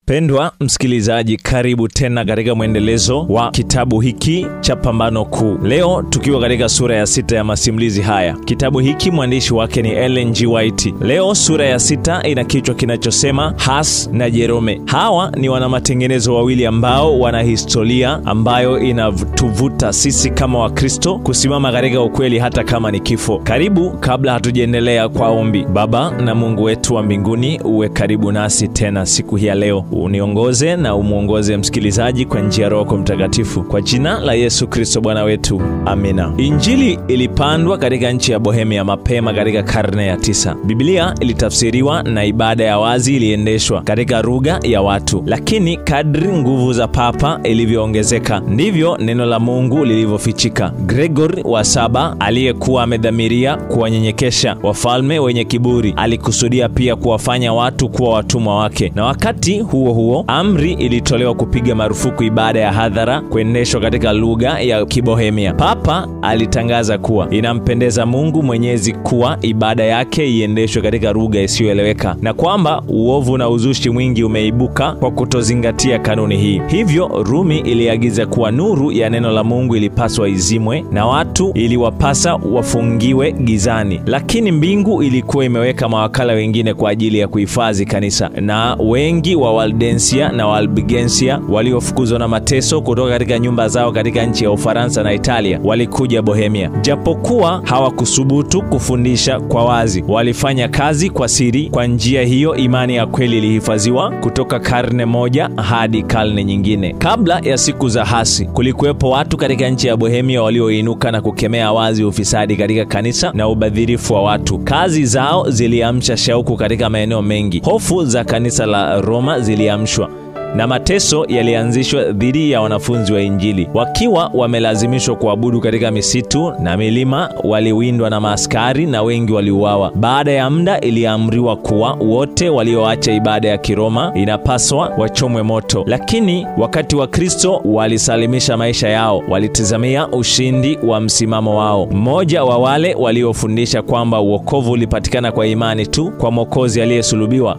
Pendwa msikilizaji, karibu tena katika mwendelezo wa kitabu hiki cha Pambano Kuu. Leo tukiwa katika sura ya 6 ya masimulizi haya. Kitabu hiki mwandishi wake ni Ellen G. White. Leo sura ya 6 ina kichwa kinachosema Huss na Jerome. Hawa ni wanamatengenezo wawili ambao wana historia ambayo inatuvuta sisi kama Wakristo kusimama katika ukweli hata kama ni kifo. Karibu, kabla hatujaendelea kwa ombi. Baba na Mungu wetu wa mbinguni, uwe karibu nasi tena siku hii ya leo. Uniongoze na umuongoze msikilizaji kwa njia ya Roho Mtakatifu. Kwa jina la Yesu Kristo Bwana wetu. Amina. Injili ilipandwa katika nchi ya Bohemia mapema katika karne ya 9. Biblia ilitafsiriwa na ibada ya wazi iliendeshwa katika lugha ya watu. Lakini kadri nguvu za papa ilivyoongezeka, ndivyo neno la Mungu lilivyofichika. Gregory wa 7 aliyekuwa amedhamiria kuwanyenyekesha wafalme wenye kiburi, alikusudia pia kuwafanya watu kuwa watumwa wake. Na wakati huo amri ilitolewa kupiga marufuku ibada ya hadhara kuendeshwa katika lugha ya Kibohemia. Papa alitangaza kuwa inampendeza Mungu Mwenyezi kuwa ibada yake iendeshwe katika lugha isiyoeleweka, na kwamba uovu na uzushi mwingi umeibuka kwa kutozingatia kanuni hii. Hivyo Rumi iliagiza kuwa nuru ya neno la Mungu ilipaswa izimwe na watu iliwapasa wafungiwe gizani. Lakini mbingu ilikuwa imeweka mawakala wengine kwa ajili ya kuhifadhi kanisa, na wengi wa Waldensia na Walbigensia waliofukuzwa na mateso kutoka katika nyumba zao katika nchi ya Ufaransa na Italia walikuja Bohemia. Japokuwa hawakusubutu kufundisha kwa wazi, walifanya kazi kwa siri. Kwa njia hiyo imani ya kweli ilihifadhiwa kutoka karne moja hadi karne nyingine. Kabla ya siku za Hasi, kulikuwepo watu katika nchi ya Bohemia walioinuka na kukemea wazi ufisadi katika kanisa na ubadhirifu wa watu. Kazi zao ziliamsha shauku katika maeneo mengi. Hofu za kanisa la Roma ziliamshwa na mateso yalianzishwa dhidi ya wanafunzi wa Injili. Wakiwa wamelazimishwa kuabudu katika misitu na milima, waliwindwa na maaskari na wengi waliuawa. Baada ya muda iliamriwa kuwa wote walioacha ibada ya Kiroma inapaswa wachomwe moto. Lakini wakati wa Kristo walisalimisha maisha yao, walitazamia ushindi wa msimamo wao. Mmoja wa wale waliofundisha kwamba wokovu ulipatikana kwa imani tu kwa Mwokozi aliyesulubiwa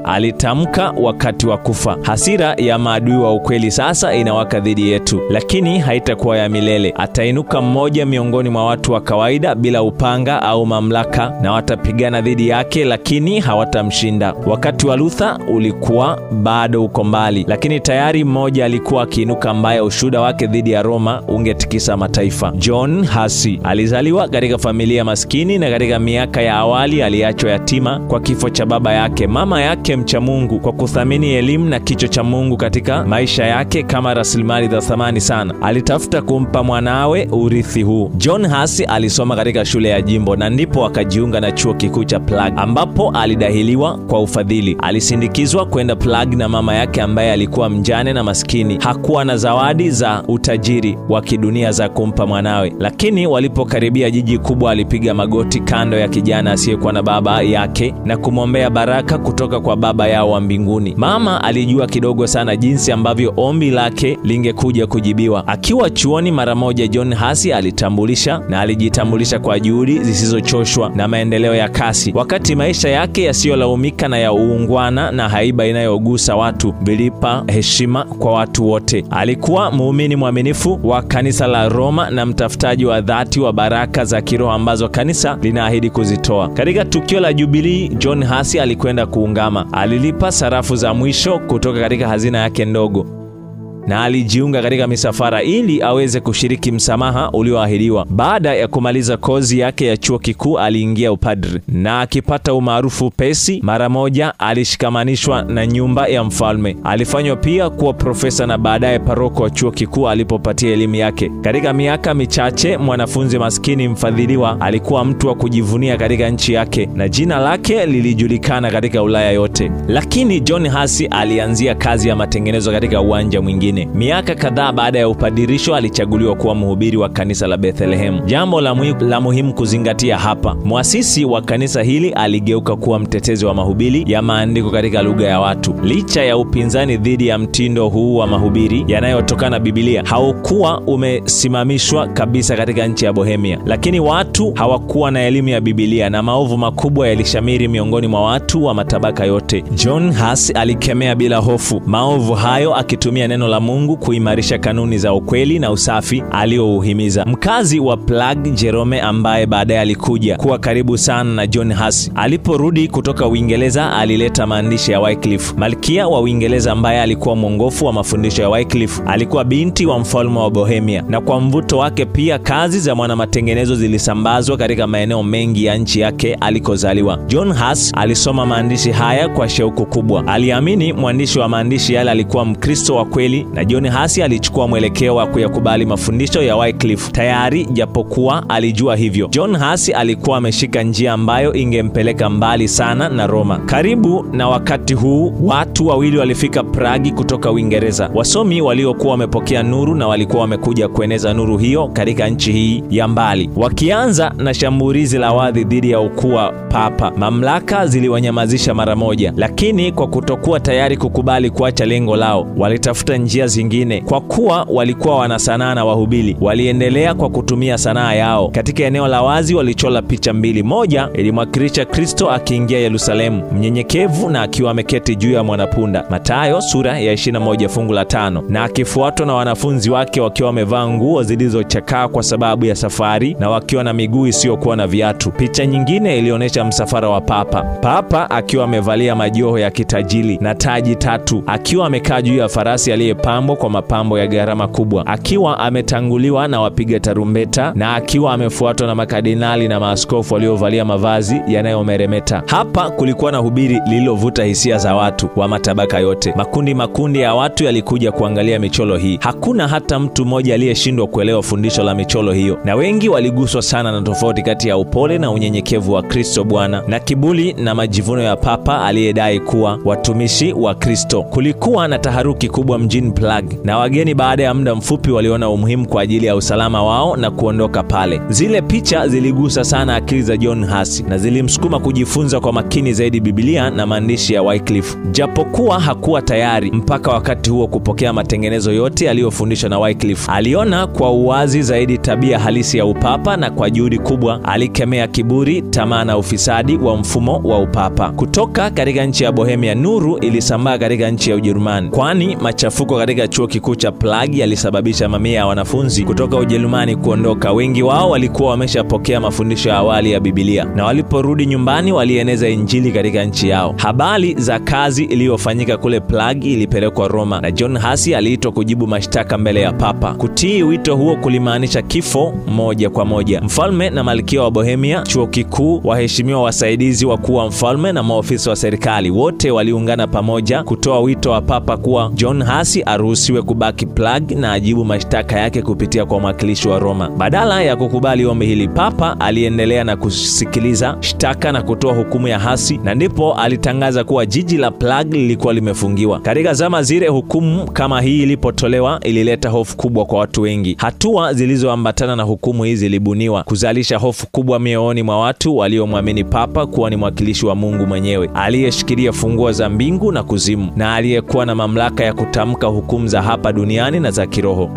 alitamka wakati wa kufa, hasira ya maadui wa ukweli sasa inawaka dhidi yetu, lakini haitakuwa ya milele. Atainuka mmoja miongoni mwa watu wa kawaida bila upanga au mamlaka, na watapigana dhidi yake, lakini hawatamshinda. Wakati wa Luther ulikuwa bado uko mbali, lakini tayari mmoja alikuwa akiinuka ambaye ushuhuda wake dhidi ya Roma ungetikisa mataifa. John Huss alizaliwa katika familia maskini, na katika miaka ya awali aliachwa yatima kwa kifo cha baba yake. Mama yake mcha Mungu, kwa kuthamini elimu na kicho cha Mungu katika maisha yake kama rasilimali za thamani sana, alitafuta kumpa mwanawe urithi huu. John Huss alisoma katika shule ya jimbo, na ndipo akajiunga na chuo kikuu cha Prague ambapo alidahiliwa kwa ufadhili. Alisindikizwa kwenda Prague na mama yake ambaye alikuwa mjane na maskini. Hakuwa na zawadi za utajiri wa kidunia za kumpa mwanawe, lakini walipokaribia jiji kubwa alipiga magoti kando ya kijana asiyekuwa na baba yake na kumwombea baraka kutoka kwa baba yao wa mbinguni. Mama alijua kidogo sana jinsi ambavyo ombi lake lingekuja kujibiwa. Akiwa chuoni, mara moja John Huss alijitambulisha kwa juhudi zisizochoshwa na maendeleo ya kasi. Wakati maisha yake yasiyolaumika na ya uungwana na haiba inayogusa watu vilipa heshima kwa watu wote. Alikuwa muumini mwaminifu wa kanisa la Roma na mtafutaji wa dhati wa baraka za kiroho ambazo kanisa linaahidi kuzitoa. Katika tukio la Jubilii, John Huss alikwenda kuungama. Alilipa sarafu za mwisho kutoka katika hazina yake ndogo, na alijiunga katika misafara ili aweze kushiriki msamaha ulioahidiwa. Baada ya kumaliza kozi yake ya chuo kikuu, aliingia upadri, na akipata umaarufu pesi, mara moja alishikamanishwa na nyumba ya mfalme. Alifanywa pia kuwa profesa na baadaye paroko wa chuo kikuu alipopatia elimu yake. Katika miaka michache, mwanafunzi maskini mfadhiliwa alikuwa mtu wa kujivunia katika nchi yake, na jina lake lilijulikana katika Ulaya yote. Lakini John Huss alianzia kazi ya matengenezo katika uwanja mwingine. mwingine. Miaka kadhaa baada ya upadirisho alichaguliwa kuwa mhubiri wa kanisa la Bethlehem. Jambo la muhimu kuzingatia hapa, muasisi wa kanisa hili aligeuka kuwa mtetezi wa mahubiri ya maandiko katika lugha ya watu. Licha ya upinzani dhidi ya mtindo huu wa mahubiri yanayotokana na Biblia, haukuwa umesimamishwa kabisa katika nchi ya Bohemia. Lakini watu hawakuwa na elimu ya Biblia na maovu makubwa yalishamiri miongoni mwa watu wa matabaka yote. John Huss alikemea bila hofu maovu hayo, akitumia neno la Mungu kuimarisha kanuni za ukweli na usafi aliouhimiza. Mkazi wa Prague, Jerome, ambaye baadaye alikuja kuwa karibu sana na John Huss, aliporudi kutoka Uingereza alileta maandishi ya Wycliffe. Malkia wa Uingereza ambaye alikuwa mwongofu wa mafundisho ya Wycliffe alikuwa binti wa mfalme wa Bohemia, na kwa mvuto wake pia kazi za mwanamatengenezo zilisambazwa katika maeneo mengi ya nchi yake alikozaliwa. John Huss alisoma maandishi haya kwa shauku kubwa. Aliamini mwandishi wa maandishi yale alikuwa Mkristo wa kweli, na John Huss alichukua mwelekeo wa kuyakubali mafundisho ya Wycliffe tayari, japokuwa alijua hivyo. John Huss alikuwa ameshika njia ambayo ingempeleka mbali sana na Roma. Karibu na wakati huu, watu wawili walifika Prague kutoka Uingereza, wasomi waliokuwa wamepokea nuru na walikuwa wamekuja kueneza nuru hiyo katika nchi hii ya mbali. Wakianza na shambulizi la wazi dhidi ya ukuu wa Papa, mamlaka ziliwanyamazisha mara moja, lakini kwa kutokuwa tayari kukubali kuacha lengo lao, walitafuta njia zingine. Kwa kuwa walikuwa wana sanaa na wahubiri, waliendelea kwa kutumia sanaa yao. Katika eneo la wazi walichora picha mbili. Moja ilimwakilisha Kristo akiingia Yerusalemu, mnyenyekevu na akiwa ameketi juu ya mwanapunda, Mathayo sura ya 21 fungu la 5, na akifuatwa na wanafunzi wake wakiwa wamevaa nguo zilizochakaa kwa sababu ya safari na wakiwa na miguu isiyokuwa na viatu. Picha nyingine ilionyesha msafara wa Papa akiwa amevalia majoho ya kitajiri na taji 3, akiwa amekaa juu ya farasi aliyepambwa kwa mapambo ya gharama kubwa, akiwa ametanguliwa na wapiga tarumbeta na akiwa amefuatwa na makardinali na maaskofu waliovalia mavazi yanayomeremeta. Hapa kulikuwa na hubiri lililovuta hisia za watu wa matabaka yote. Makundi ya watu yalikuja kuangalia michoro hii. Hakuna hata mtu mmoja aliyeshindwa kuelewa fundisho la michoro hiyo, na wengi waliguswa sana na tofauti kati ya upole na unyenyekevu wa Kristo Bwana na kiburi na majivuno ya Papa aliyedai kuwa watumishi wa Kristo. Kulikuwa na taharuki kubwa mjini Prague, na wageni baada ya muda mfupi waliona umuhimu kwa ajili ya usalama wao na kuondoka pale. Zile picha ziligusa sana akili za John Huss na zilimsukuma kujifunza kwa makini zaidi Biblia na maandishi ya Wycliffe. Japokuwa hakuwa tayari mpaka wakati huo kupokea matengenezo yote yaliyofundishwa na Wycliffe, aliona kwa uwazi zaidi tabia halisi ya upapa, na kwa juhudi kubwa alikemea kiburi, tamaa na ufisadi wa mfumo wa upapa. Kutoka katika nchi ya Bohemia, nuru ilisambaa katika nchi ya Ujerumani, kwani machafuko katika chuo kikuu cha Prague yalisababisha mamia ya wanafunzi kutoka Ujerumani kuondoka. Wengi wao walikuwa wameshapokea mafundisho ya awali ya Biblia, na waliporudi nyumbani walieneza Injili katika nchi yao. Habari za kazi iliyofanyika kule Prague ilipelekwa Roma, na John Huss aliitwa kujibu mashtaka mbele ya Papa. Kutii wito huo kulimaanisha kifo moja kwa moja. Mfalme na malkia wa Bohemia, chuo kikuu, waheshimiwa wasaidizi wakuu wa mfalme na maofisa wa serikali, wote waliungana pamoja kutoa wito wa Papa kuwa John Huss aruhusiwe kubaki Prague na ajibu mashtaka yake kupitia kwa mwakilishi wa Roma. Badala ya kukubali ombi hili, Papa aliendelea na kusikiliza shtaka na kutoa hukumu ya Huss, na ndipo alitangaza kuwa jiji la Prague lilikuwa limefungiwa. Katika zama zile, hukumu kama hii ilipotolewa ilileta hofu kubwa kwa watu wengi. Hatua zilizoambatana na hukumu hizi zilibuniwa kuzalisha hofu kubwa mioyoni mwa watu waliomwamini Papa kuwa ni mwakilishi wa Mungu mwenyewe, aliyeshikilia funguo za mbingu na kuzimu, na aliyekuwa na mamlaka ya kutamka hukumu za hapa duniani na za kiroho.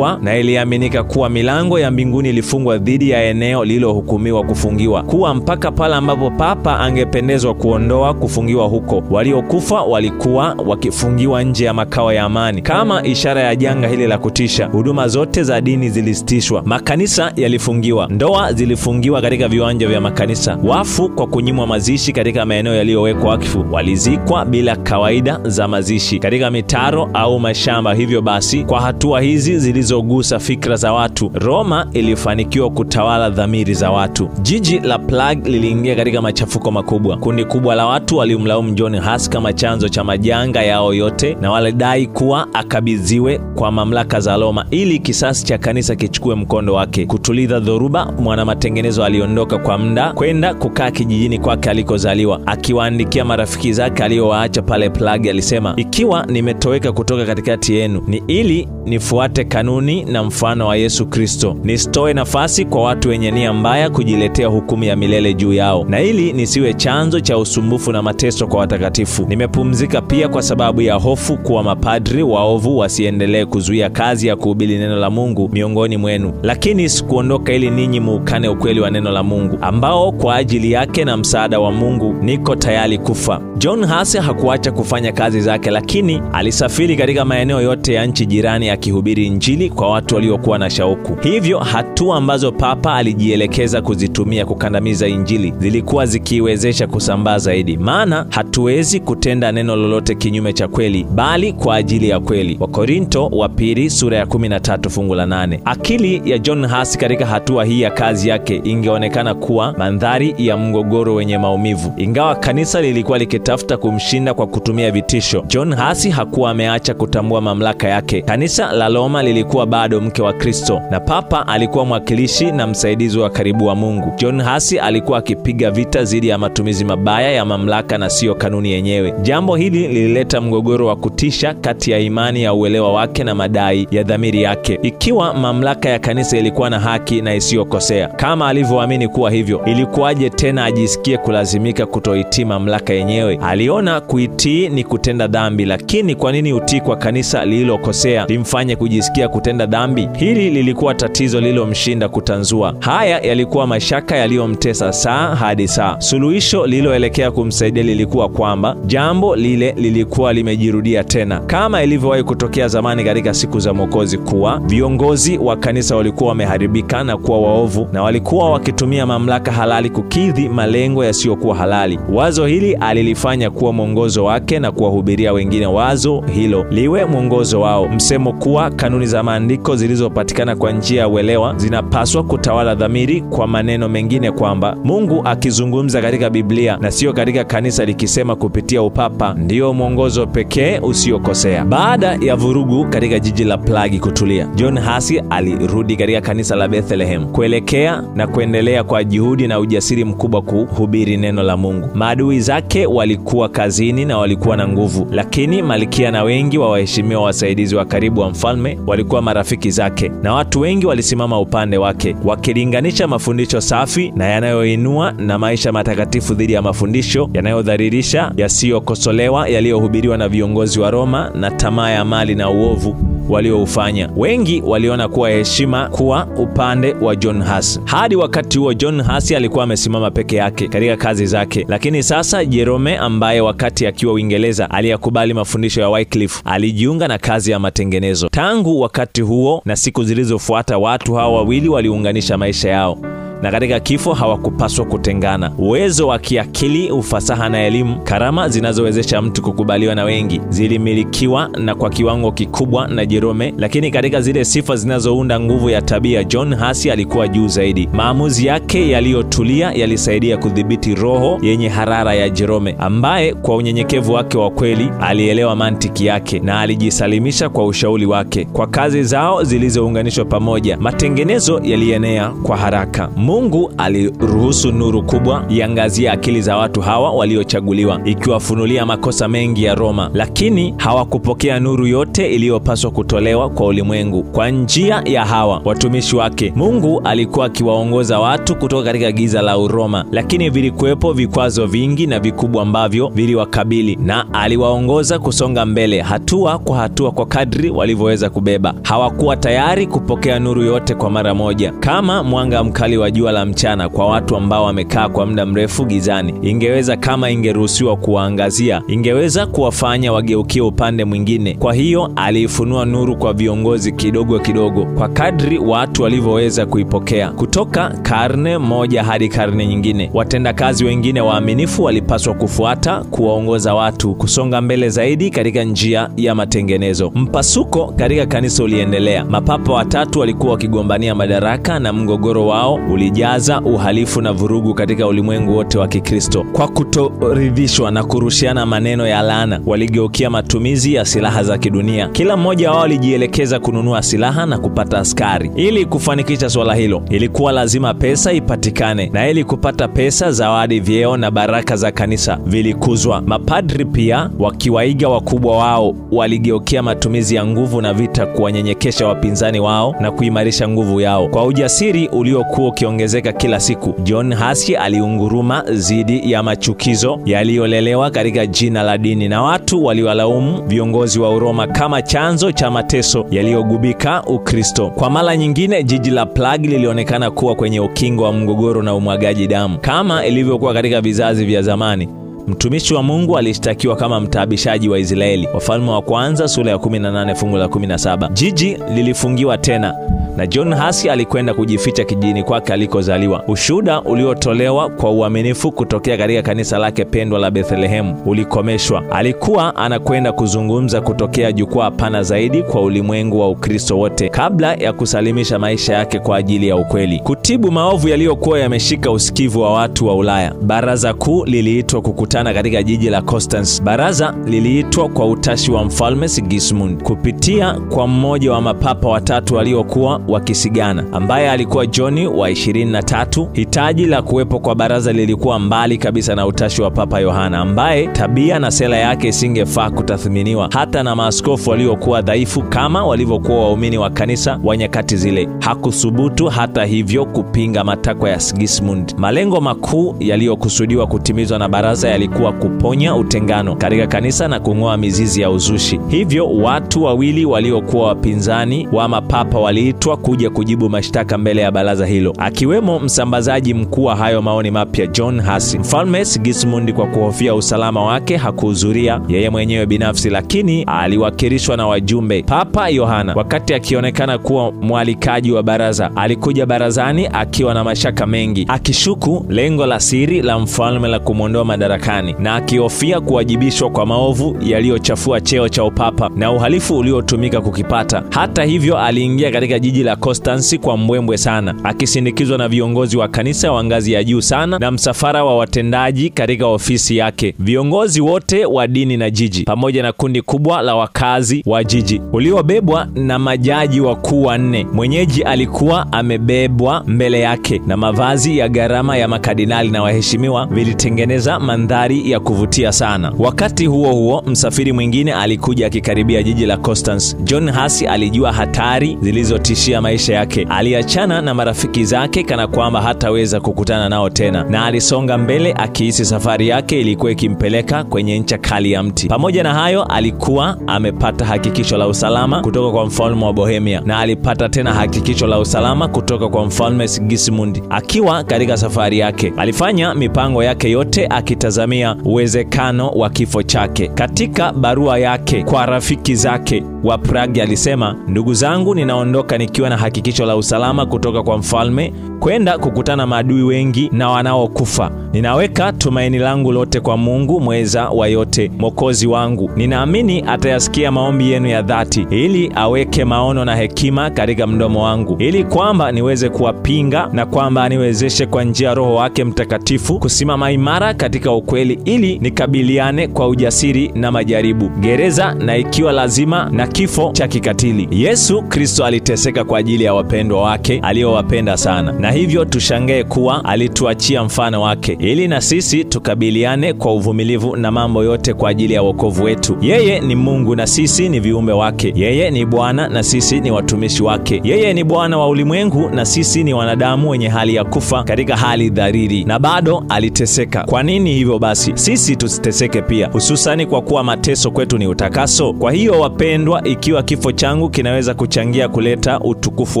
Iliaminika kuwa milango ya mbinguni ilifungwa dhidi ya eneo lililohukumiwa kufungiwa, kuwa mpaka pale ambapo Papa angependezwa kuondoa kufungiwa huko, waliokufa walikuwa wakifungiwa nje ya makao ya amani. Kama ishara ya janga hili la kutisha, huduma zote za dini zilisitishwa, makanisa yalifungiwa, ndoa zilifungiwa katika viwanja vya makanisa, wafu kwa kunyimwa mazishi katika maeneo yaliyowekwa wakfu walizikwa bila kawaida za mazishi katika mitaro au mashamba. Hivyo basi, kwa hatua hizi zilizogusa fikra za watu, Roma ilifanikiwa kutawala dhamiri za watu. Jiji la Prague liliingia katika machafuko makubwa. Kundi kubwa la watu walimlaumu John Huss kama chanzo cha majanga yao yote, na walidai kuwa akabidhiwe kwa mamlaka za Roma ili kisasi cha kanisa kichukue mkondo wake. Kutuliza dhoruba, mwana matengenezo aliondoka kwa muda kwenda kukaa kijijini kwake alikozaliwa. Akiwaandikia marafiki zake aliowaacha pale Prague, alisema, "Ikiwa nimetoweka kuondoshwa kutoka katikati yenu, ni ili nifuate kanuni na mfano wa Yesu Kristo, nisitoe nafasi kwa watu wenye nia mbaya kujiletea hukumu ya milele juu yao, na ili nisiwe chanzo cha usumbufu na mateso kwa watakatifu. Nimepumzika pia kwa sababu ya hofu kuwa mapadri waovu wasiendelee kuzuia kazi ya kuhubiri neno la Mungu miongoni mwenu. Lakini sikuondoka ili ninyi muukane ukweli wa neno la Mungu, ambao kwa ajili yake na msaada wa Mungu niko tayari kufa. John Huss hakuacha kufanya kazi zake, lakini alisafiri katika maeneo yote ya nchi jirani akihubiri Injili kwa watu waliokuwa na shauku. Hivyo hatua ambazo Papa alijielekeza kuzitumia kukandamiza Injili zilikuwa zikiwezesha kusambaa zaidi, maana hatuwezi kutenda neno lolote kinyume cha kweli, bali kwa ajili ya kweli. Wakorinto wa pili sura ya 13 fungu la 8. Akili ya John Huss katika hatua hii ya kazi yake ingeonekana kuwa mandhari ya mgogoro wenye maumivu. Ingawa kanisa lilikuwa likitafuta kumshinda kwa kutumia vitisho, John Huss hakuwa ameacha kutambua mamlaka yake. Kanisa la Roma lilikuwa bado mke wa Kristo, na Papa alikuwa mwakilishi na msaidizi wa karibu wa Mungu. John Huss alikuwa akipiga vita dhidi ya matumizi mabaya ya mamlaka na sio kanuni yenyewe. Jambo hili lilileta mgogoro wa kutisha kati ya imani ya uelewa wake na madai ya dhamiri yake. Ikiwa mamlaka ya kanisa ilikuwa na haki na isiyokosea kama alivyoamini kuwa hivyo, ilikuwaje tena ajisikie kulazimika kutoitii mamlaka yenyewe? Aliona kuitii ni kutenda dhambi, lakini kwa nini utii kwa kanisa lililokosea limfanye kujisikia kutenda dhambi? Hili lilikuwa tatizo lililomshinda kutanzua. Haya yalikuwa mashaka yaliyomtesa saa hadi saa. Suluhisho lililoelekea kumsaidia lilikuwa kwamba jambo lile lilikuwa limejirudia tena, kama ilivyowahi kutokea zamani katika siku za Mwokozi, kuwa viongozi wa kanisa walikuwa wameharibika na kuwa waovu, na walikuwa wakitumia mamlaka halali kukidhi malengo yasiyokuwa halali. Wazo hili alilifanya kuwa mwongozo wake na kuwahubiria wengine wazo hilo liwe mwongozo wao. Msemo kuwa kanuni za maandiko zilizopatikana kwa njia ya uelewa zinapaswa kutawala dhamiri, kwa maneno mengine kwamba Mungu akizungumza katika Biblia na sio katika kanisa likisema kupitia upapa, ndio mwongozo pekee usiokosea. Baada ya vurugu katika jiji la Prague kutulia, John Huss alirudi katika kanisa la Bethlehem kuelekea na kuendelea kwa juhudi na ujasiri mkubwa kuhubiri neno la Mungu. Maadui zake walikuwa kazini na walikuwa na nguvu, lakini malkia na wengi wa waheshimiwa wasaidizi wa karibu wa mfalme walikuwa marafiki zake, na watu wengi walisimama upande wake wakilinganisha mafundisho safi na yanayoinua na maisha matakatifu dhidi ya mafundisho yanayodhalilisha, yasiyokosolewa, yaliyohubiriwa na viongozi wa Roma na tamaa ya mali na uovu walioufanya. Wengi waliona kuwa heshima kuwa upande wa John Huss. Hadi wakati huo John Huss alikuwa amesimama peke yake katika kazi zake, lakini sasa Jerome, ambaye wakati akiwa Uingereza aliyakubali mafundisho ya Wycliffe, alijiunga na kazi ya matengenezo. Tangu wakati huo na siku zilizofuata, watu hawa wawili waliunganisha maisha yao, na katika kifo hawakupaswa kutengana. Uwezo wa kiakili, ufasaha na elimu, karama zinazowezesha mtu kukubaliwa na wengi, zilimilikiwa na kwa kiwango kikubwa na Jerome, lakini katika zile sifa zinazounda nguvu ya tabia, John Huss alikuwa juu zaidi. Maamuzi yake yaliyotulia yalisaidia kudhibiti roho yenye harara ya Jerome, ambaye kwa unyenyekevu wake wa kweli alielewa mantiki yake na alijisalimisha kwa ushauri wake. Kwa kazi zao zilizounganishwa pamoja, matengenezo yalienea kwa haraka. Mungu aliruhusu nuru kubwa iangazie akili za watu hawa waliochaguliwa, ikiwafunulia makosa mengi ya Roma, lakini hawakupokea nuru yote iliyopaswa kutolewa kwa ulimwengu. Kwa njia ya hawa watumishi wake, Mungu alikuwa akiwaongoza watu kutoka katika giza la Uroma, lakini vilikuwepo vikwazo vingi na vikubwa ambavyo viliwakabili, na aliwaongoza kusonga mbele hatua kwa hatua kwa kadri walivyoweza kubeba. Hawakuwa tayari kupokea nuru yote kwa mara moja. Kama mwanga mkali wa jua la mchana kwa watu ambao wamekaa kwa muda mrefu gizani, ingeweza, kama ingeruhusiwa kuwaangazia, ingeweza kuwafanya wageukie upande mwingine. Kwa hiyo aliifunua nuru kwa viongozi kidogo kidogo, kwa kadri watu walivyoweza kuipokea. Kutoka karne moja hadi karne nyingine, watendakazi wengine waaminifu walipaswa kufuata, kuwaongoza watu kusonga mbele zaidi katika njia ya matengenezo. Mpasuko katika kanisa uliendelea. Mapapa watatu walikuwa wakigombania madaraka, na mgogoro wao ulijaza uhalifu na vurugu katika ulimwengu wote wa Kikristo. Kwa kutoridhishwa na kurushiana maneno ya laana, waligeukia matumizi ya silaha za kidunia. Kila mmoja wao alijielekeza kununua silaha na kupata askari. Ili kufanikisha swala hilo, ilikuwa lazima pesa ipatikane, na ili kupata pesa, zawadi, vyeo na baraka za kanisa vilikuzwa. Mapadri pia, wakiwaiga wakubwa wao, waligeukia matumizi ya nguvu na vita kuwanyenyekesha wapinzani wao na kuimarisha nguvu yao. Kwa ujasiri uliokuwa ukiongezeka kila siku, John Hussey aliunguruma dhidi ya machukizo yaliyolelewa katika jina la dini, na watu waliwalaumu viongozi wa Uroma kama chanzo cha mateso yaliyogubika Ukristo. Kwa mara nyingine, jiji la Prague lilionekana kuwa kwenye ukingo wa mgogoro na umwagaji damu. Kama ilivyokuwa katika vizazi vya zamani, mtumishi wa Mungu alishtakiwa kama mtaabishaji wa Israeli. Wafalme wa kwanza sura ya 18 fungu la 17. Jiji lilifungiwa tena na John Hussey alikwenda kujificha kijijini kwake alikozaliwa. Ushuhuda uliotolewa kwa uaminifu kutokea katika kanisa lake pendwa la Bethlehem ulikomeshwa. Alikuwa anakwenda kuzungumza kutokea jukwaa pana zaidi kwa ulimwengu wa Ukristo wote kabla ya kusalimisha maisha yake kwa ajili ya ukweli, kutibu maovu yaliyokuwa yameshika usikivu wa watu wa Ulaya. Baraza kuu liliitwa kukutana katika jiji la Constance. Baraza liliitwa kwa utashi wa mfalme Sigismund kupitia kwa mmoja wa mapapa watatu waliokuwa wakisigana, ambaye alikuwa John wa 23. Hitaji la kuwepo kwa baraza lilikuwa mbali kabisa na utashi wa Papa Yohana, ambaye tabia na sera yake isingefaa kutathminiwa hata na maaskofu waliokuwa dhaifu kama walivyokuwa waumini wa kanisa wa nyakati zile. Hakusubutu hata hivyo kupinga matakwa ya Sigismund. Malengo makuu yaliyokusudiwa kutimizwa na baraza yalikuwa kuponya utengano katika kanisa na kung'oa mizizi ya uzushi. Hivyo watu wawili waliokuwa wapinzani wa mapapa waliitwa kuja kujibu mashtaka mbele ya baraza hilo, akiwemo msambazaji mkuu wa hayo maoni mapya, John Hussey. Mfalme Sigismund, kwa kuhofia usalama wake, hakuhudhuria yeye mwenyewe binafsi, lakini aliwakilishwa na wajumbe. Papa Yohana, wakati akionekana kuwa mwalikaji wa baraza, alikuja barazani akiwa na mashaka mengi, akishuku lengo la siri la mfalme la kumwondoa madarakani na akihofia kuwajibishwa kwa maovu yaliyochafua cheo cha upapa na uhalifu uliotumika kukipata. Hata hivyo, aliingia katika jiji la Constance kwa mbwembwe sana, akisindikizwa na viongozi wa kanisa wa ngazi ya juu sana na msafara wa watendaji katika ofisi yake, viongozi wote wa dini na jiji, pamoja na kundi kubwa la wakazi wa jiji uliobebwa na majaji wakuu 4. Mwenyeji alikuwa amebebwa mbele yake na mavazi ya gharama ya makardinali na waheshimiwa vilitengeneza mandhari ya kuvutia sana. Wakati huo huo, msafiri mwingine alikuja akikaribia jiji la Constance. John Hussey alijua hatari zilizotishia maisha yake. Aliachana na marafiki zake kana kwamba hataweza kukutana nao tena, na alisonga mbele akihisi safari yake ilikuwa ikimpeleka kwenye ncha kali ya mti. Pamoja na hayo, alikuwa amepata hakikisho la usalama kutoka kwa mfalme wa Bohemia, na alipata tena hakikisho la usalama kutoka kwa mfalme Sigismund. Akiwa katika safari yake, alifanya mipango yake yote akitazamia uwezekano wa kifo chake. Katika barua yake kwa rafiki zake wa Prague alisema, ndugu zangu, ninaondoka nikiwa na hakikisho la usalama kutoka kwa mfalme kwenda kukutana maadui wengi na wanaokufa. Ninaweka tumaini langu lote kwa Mungu mweza wa yote, Mwokozi wangu. Ninaamini atayasikia maombi yenu ya dhati, ili aweke maono na hekima katika mdomo wangu, ili kwamba niweze kuwapinga, na kwamba aniwezeshe kwa njia ya Roho wake Mtakatifu kusimama imara katika ukweli, ili nikabiliane kwa ujasiri na majaribu, gereza, na ikiwa lazima na kifo cha kikatili. Yesu Kristo aliteseka kwa ajili ya wapendwa wake aliowapenda sana, na hivyo tushangae kuwa alituachia mfano wake, ili na sisi tukabiliane kwa uvumilivu na mambo yote kwa ajili ya wokovu wetu. Yeye ni Mungu na sisi ni viumbe wake. Yeye ni Bwana na sisi ni watumishi wake. Yeye ni Bwana wa ulimwengu na sisi ni wanadamu wenye hali ya kufa katika hali dhariri, na bado aliteseka. Kwa nini hivyo basi sisi tusiteseke pia, hususani kwa kuwa mateso kwetu ni utakaso? Kwa hiyo wapendwa, ikiwa kifo changu kinaweza kuchangia kuleta utukufu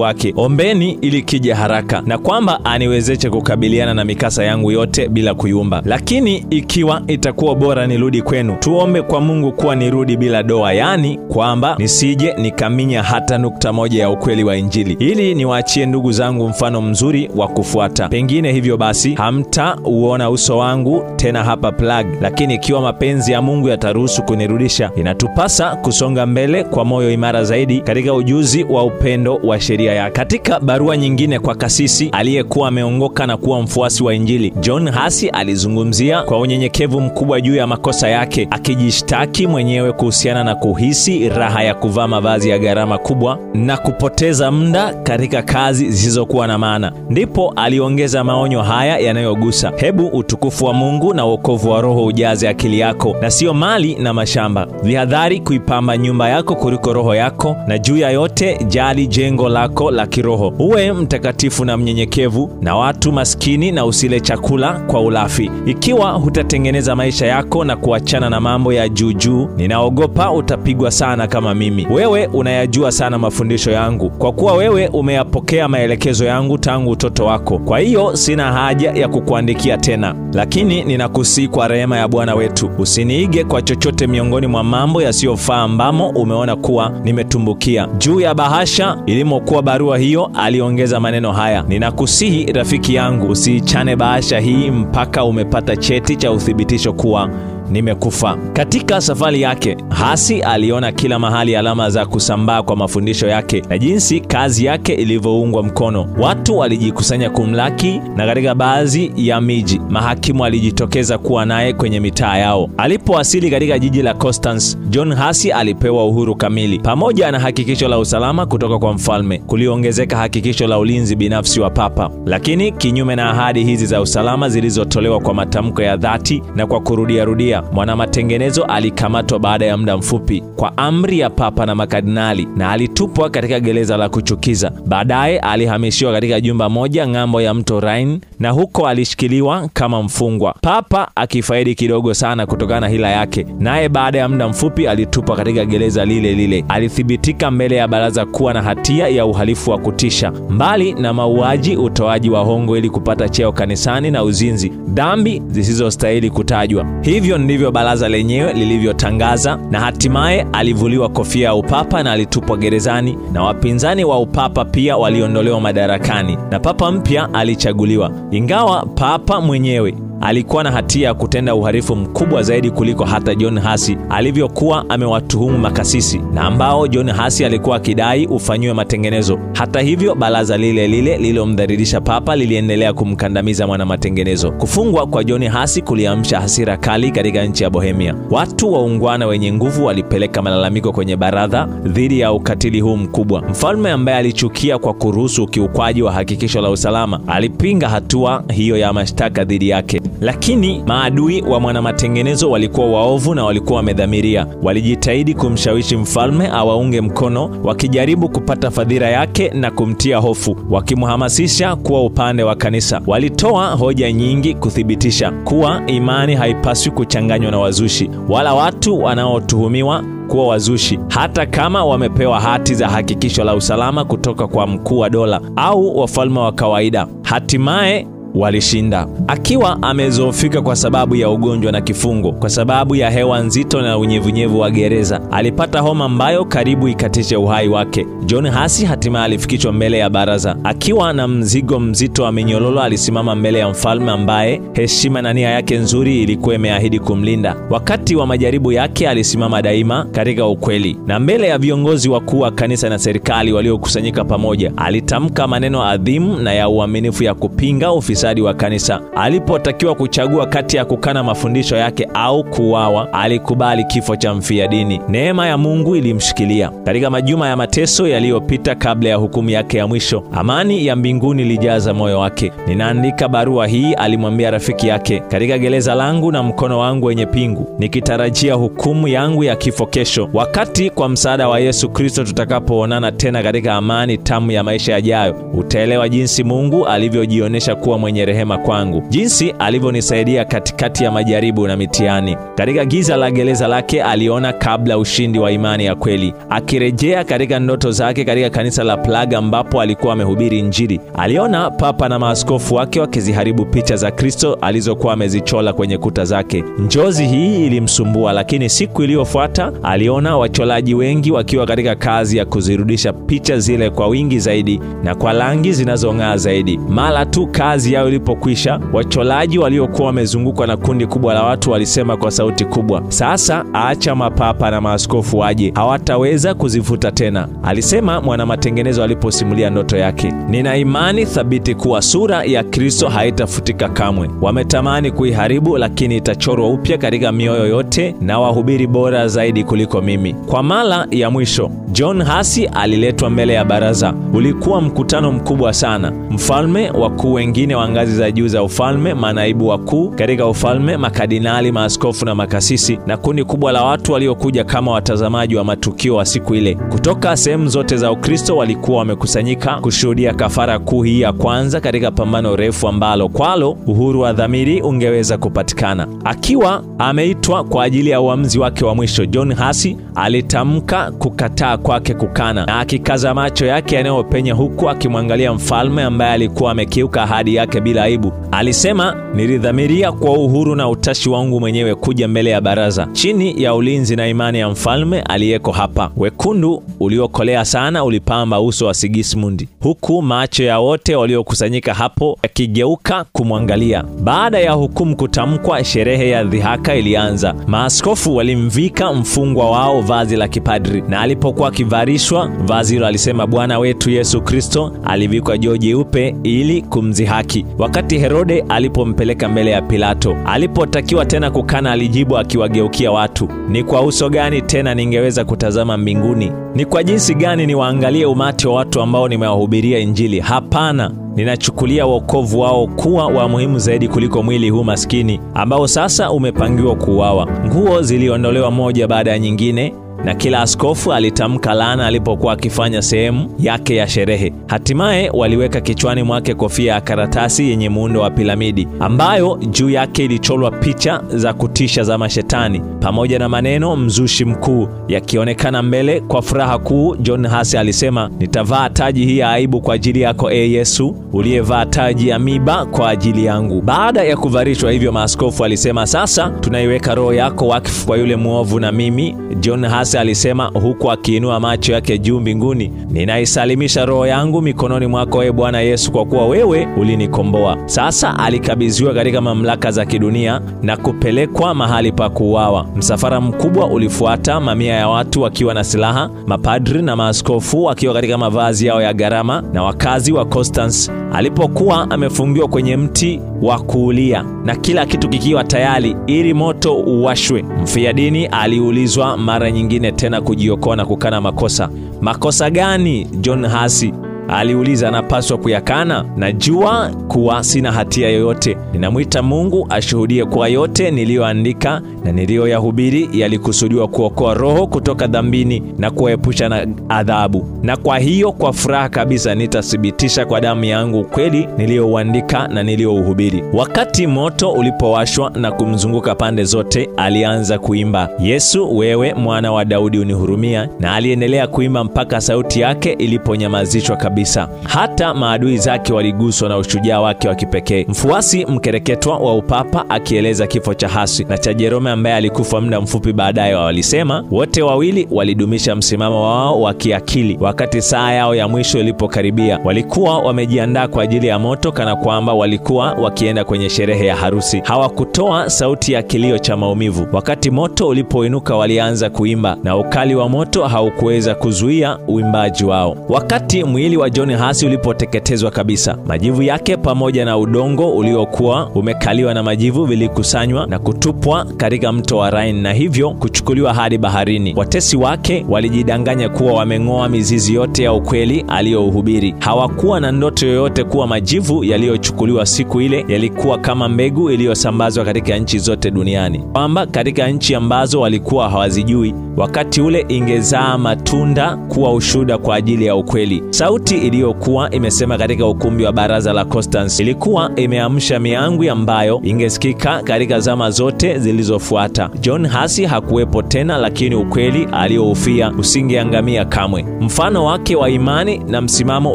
wake, ombeni ili kije haraka, na kwamba aniwezeshe kukabiliana na mikasa yangu yote bila kuyumba. Lakini ikiwa itakuwa bora nirudi kwenu, tuombe kwa Mungu kuwa nirudi bila doa, yani kwamba nisije nikaminya hata nukta moja ya ukweli wa Injili, ili niwaachie ndugu zangu mfano mzuri wa kufuata. Pengine hivyo basi hamtauona uso wangu tena hapa Prague, lakini ikiwa mapenzi ya Mungu yataruhusu kunirudisha, inatupasa kusonga mbele kwa moyo imara zaidi katika ujuzi wa upendo wa sheria yake. Katika barua nyingine kwa kasisi aliyekuwa ameongoka na kuwa mfuasi wa Injili, John Hussey alizungumzia kwa unyenyekevu mkubwa juu ya makosa yake, akijishtaki mwenyewe kuhusiana na kuhisi raha ya kuvaa mavazi ya gharama kubwa na kupoteza muda katika kazi zisizokuwa na maana. Ndipo aliongeza maonyo haya yanayogusa: hebu utukufu wa Mungu na wokovu wa roho ujaze akili yako, na sio mali na mashamba. Jihadhari kuipamba nyumba yako kuliko roho yako, na juu ya yote jali jengo lako la kiroho. Uwe mtakatifu na mnyenyekevu na watu maskini, na usile chakula kwa ulafi. Ikiwa hutatengeneza maisha yako na kuachana na mambo ya juu, ninaogopa utapigwa sana kama mimi. Wewe unayajua sana mafundisho yangu, kwa kuwa wewe umeyapokea maelekezo yangu tangu utoto wako. Kwa hiyo sina haja ya kukuandikia tena, lakini ninakusihi kwa rehema ya Bwana wetu, usiniige kwa chochote miongoni mwa mambo yasiyofaa ambamo umeona kuwa nimetumbukia. Juu ya bahasha ilimokuwa barua hiyo aliongeza maneno haya: ninakusihi rafiki yangu, usiichane bahasha hii mpaka umepata cheti cha uthibitisho kuwa nimekufa. Katika safari yake, Hussey aliona kila mahali alama za kusambaa kwa mafundisho yake na jinsi kazi yake ilivyoungwa mkono. Watu walijikusanya kumlaki, na katika baadhi ya miji mahakimu alijitokeza kuwa naye kwenye mitaa yao. Alipowasili katika jiji la Constance, John Hussey alipewa uhuru kamili. Pamoja na hakikisho la usalama kutoka kwa mfalme, kuliongezeka hakikisho la ulinzi binafsi wa papa. Lakini kinyume na ahadi hizi za usalama zilizotolewa kwa matamko ya dhati na kwa kurudia, mwanamatengenezo alikamatwa baada ya muda mfupi kwa amri ya papa na makardinali, na alitupwa katika gereza la kuchukiza. Baadaye alihamishiwa katika jumba moja ng'ambo ya mto Rhine, na huko alishikiliwa kama mfungwa, papa akifaidi kidogo sana kutokana na hila yake. Naye baada ya muda mfupi alitupwa katika gereza lile. Alithibitika mbele ya baraza kuwa na hatia ya uhalifu wa kutisha, mbali na mauaji, utoaji wa hongo ili kupata cheo kanisani, na uzinzi, dhambi zisizostahili kutajwa. Hivyo ndivyo baraza lenyewe lilivyotangaza, na hatimaye alivuliwa kofia ya upapa na alitupwa gerezani, na wapinzani wa upapa pia waliondolewa madarakani na papa mpya alichaguliwa. Ingawa papa mwenyewe alikuwa na hatia ya kutenda uhalifu mkubwa zaidi kuliko hata John Hussey alivyokuwa amewatuhumu makasisi, na ambao John Hussey alikuwa akidai ufanywe matengenezo. Hata hivyo, baraza lile lililomdhalilisha papa liliendelea kumkandamiza mwana matengenezo. Kufungwa kwa John Hussey kuliamsha hasira kali katika nchi ya Bohemia. Watu waungwana wenye nguvu walipeleka malalamiko kwenye baraza dhidi ya ukatili huu mkubwa. Mfalme, ambaye alichukia kwa kuruhusu ukiukwaji wa hakikisho la usalama, alipinga hatua hiyo ya mashtaka dhidi yake. Lakini maadui wa mwanamatengenezo walikuwa waovu na walikuwa wamedhamiria. Walijitahidi kumshawishi mfalme awaunge mkono, wakijaribu kupata fadhila yake na kumtia hofu, wakimhamasisha kuwa upande wa kanisa. Walitoa hoja nyingi kuthibitisha kuwa imani haipaswi kuchanganywa na wazushi wala watu wanaotuhumiwa kuwa wazushi, hata kama wamepewa hati za hakikisho la usalama kutoka kwa mkuu wa dola au wafalme wa kawaida. Hatimaye walishinda. Akiwa amezoofika kwa sababu ya ugonjwa na kifungo, kwa sababu ya hewa nzito na unyevunyevu wa gereza, alipata homa ambayo karibu ikatishe uhai wake. John Hussey hatimaye alifikishwa mbele ya baraza. Akiwa na mzigo mzito wa minyololo, alisimama mbele ya mfalme ambaye heshima na nia yake nzuri ilikuwa imeahidi kumlinda. Wakati wa majaribu yake alisimama daima katika ukweli, na mbele ya viongozi wakuu wa kanisa na serikali waliokusanyika pamoja, alitamka maneno adhimu na ya uaminifu ya kupinga ufisadi wa kanisa. Alipotakiwa kuchagua kati ya kukana mafundisho yake au kuuawa, alikubali kifo cha mfia dini. Neema ya Mungu ilimshikilia. Katika majuma ya mateso yaliyopita kabla ya hukumu yake ya mwisho, amani ya mbinguni ilijaza moyo wake. Ninaandika barua hii, alimwambia rafiki yake, katika gereza langu na mkono wangu wenye pingu, nikitarajia hukumu yangu ya kifo kesho, wakati kwa msaada wa Yesu Kristo tutakapoonana tena katika amani tamu ya maisha yajayo, utaelewa jinsi Mungu alivyojionyesha kuwa mwenye rehema kwangu, jinsi alivyonisaidia katikati ya majaribu na mitihani. Katika giza la gereza lake aliona kabla ushindi wa imani ya kweli. Akirejea katika ndoto zake katika kanisa la Prague ambapo alikuwa amehubiri Injili, aliona papa na maaskofu wake wakiziharibu picha za Kristo alizokuwa amezichola kwenye kuta zake. Njozi hii ilimsumbua, lakini siku iliyofuata aliona wacholaji wengi wakiwa katika kazi ya kuzirudisha picha zile kwa wingi zaidi na kwa rangi zinazong'aa zaidi. Mara tu kazi yao ilipokwisha, wacholaji waliokuwa wamezungukwa na kundi kubwa la watu walisema kwa sauti kubwa, "Sasa acha mapapa na maaskofu waje, hawataweza kuzifuta tena," alisema mwanamatengenezo aliposimulia ndoto yake. "Nina imani thabiti kuwa sura ya Kristo haitafutika kamwe. Wametamani kuiharibu, lakini itachorwa upya katika mioyo yote na wahubiri bora zaidi kuliko mimi." Kwa mara ya mwisho, John Hussey aliletwa mbele ya baraza. Ulikuwa mkutano mkubwa sana. Mfalme, wakuu wengine wa ngazi za juu za ufalme, manaibu wakuu katika ufalme, makardinali, maaskofu na makasisi, na kundi kubwa la watu waliokuja kama watazamaji wa matukio wa siku ile. Kutoka sehemu zote za Ukristo walikuwa wamekusanyika kushuhudia kafara kuu hii ya kwanza katika pambano refu ambalo kwalo uhuru wa dhamiri ungeweza kupatikana. Akiwa ameitwa kwa ajili ya uamuzi wake wa mwisho, John Hussey alitamka kukataa kwake kukana, na akikaza macho yake yanayopenya huku akimwangalia mfalme ambaye alikuwa amekiuka ahadi yake bila aibu. Alisema, "Nilidhamiria kwa uhuru na utashi wangu mwenyewe kuja mbele ya baraza chini ya ulinzi na imani ya mfalme aliyeko hapa." Wekundu uliokolea sana ulipamba uso wa Sigismund, huku macho ya wote waliokusanyika hapo yakigeuka kumwangalia. Baada ya hukumu kutamkwa, sherehe ya dhihaka ilianza. Maaskofu walimvika mfungwa wao vazi la kipadri, na alipokuwa akivarishwa vazi hilo alisema, "Bwana wetu Yesu Kristo alivikwa joho jeupe ili kumzihaki." Wakati Herode alipompeleka mbele ya Pilato, alipotakiwa tena kukana, alijibu akiwageukia watu, "Ni kwa uso gani tena ningeweza kutazama mbinguni? Ni kwa jinsi gani niwaangalie umati wa watu ambao nimewahubiria Injili? Hapana, ninachukulia wokovu wao kuwa wa muhimu zaidi kuliko mwili huu maskini ambao sasa umepangiwa kuuawa." Nguo ziliondolewa moja baada ya nyingine, na kila askofu alitamka laana alipokuwa akifanya sehemu yake ya sherehe. Hatimaye waliweka kichwani mwake kofia ya karatasi yenye muundo wa piramidi ambayo juu yake ilichorwa picha za kutisha za mashetani pamoja na maneno "mzushi mkuu" yakionekana mbele. Kwa furaha kuu, John Hussey alisema, "Nitavaa taji hii ya aibu kwa ajili yako, Yesu, uliyevaa taji ya miba kwa ajili yangu." Baada ya kuvarishwa hivyo, maaskofu alisema, "Sasa tunaiweka roho yako wakfu kwa yule muovu, na mimi," John Hussey alisema huku akiinua macho yake juu mbinguni, "ninaisalimisha roho yangu mikononi mwako, Bwana Yesu, kwa kuwa wewe ulinikomboa." Sasa alikabidhiwa katika mamlaka za kidunia na kupelekwa mahali pa kuuawa. Msafara mkubwa ulifuata, mamia ya watu wakiwa na silaha, mapadri na maaskofu wakiwa katika mavazi yao ya gharama, na wakazi wa Constance alipokuwa amefungiwa kwenye mti wa kuulia na kila kitu kikiwa tayari ili moto uwashwe. Mfia dini aliulizwa mara nyingine tena kujiokoa na kukana makosa. "Makosa gani?" John Hussey aliuliza. "Anapaswa kuyakana. Najua kuwa sina hatia yoyote. Ninamwita Mungu ashuhudie kwa yote niliyoandika na niliyoyahubiri yalikusudiwa kuokoa roho kutoka dhambini na kuepusha na adhabu. Na kwa hiyo kwa furaha kabisa nitathibitisha kwa damu yangu kweli niliyouandika na niliyouhubiri." Wakati moto ulipowashwa na kumzunguka pande zote, alianza kuimba, "Yesu, wewe mwana wa Daudi, unihurumia." Na aliendelea kuimba mpaka sauti yake iliponyamazishwa kabisa. Hata maadui zake waliguswa na ushujaa wake wa kipekee. Mfuasi mkereketwa wa upapa akieleza kifo cha Hussey na cha Jerome ambaye alikufa muda mfupi baadaye, walisema wote wawili walidumisha msimamo wao wa kiakili. Wakati saa yao ya mwisho ilipokaribia, walikuwa wamejiandaa kwa ajili ya moto kana kwamba walikuwa wakienda kwenye sherehe ya harusi. Hawakutoa sauti ya kilio cha maumivu. Wakati moto ulipoinuka, walianza kuimba na ukali wa moto haukuweza kuzuia uimbaji wao. Wakati mwili wa John Hussey ulipoteketezwa kabisa, majivu yake pamoja na udongo uliokuwa umekaliwa na majivu vilikusanywa na kutupwa katika mto wa Rhine na hivyo kuchukuliwa hadi baharini. Watesi wake walijidanganya kuwa wameng'oa mizizi yote ya ukweli aliyouhubiri. Hawakuwa na ndoto yoyote kuwa majivu yaliyochukuliwa siku ile yalikuwa kama mbegu iliyosambazwa katika nchi zote duniani, kwamba katika nchi ambazo walikuwa hawazijui wakati ule ingezaa matunda kuwa ushuhuda kwa ajili ya ukweli. Sauti iliyokuwa imesema katika ukumbi wa baraza la Constance ilikuwa imeamsha miangwi ambayo ingesikika katika zama zote zilizofuata. John Hussey hakuwepo tena, lakini ukweli alioufia usingeangamia kamwe. Mfano wake wa imani na msimamo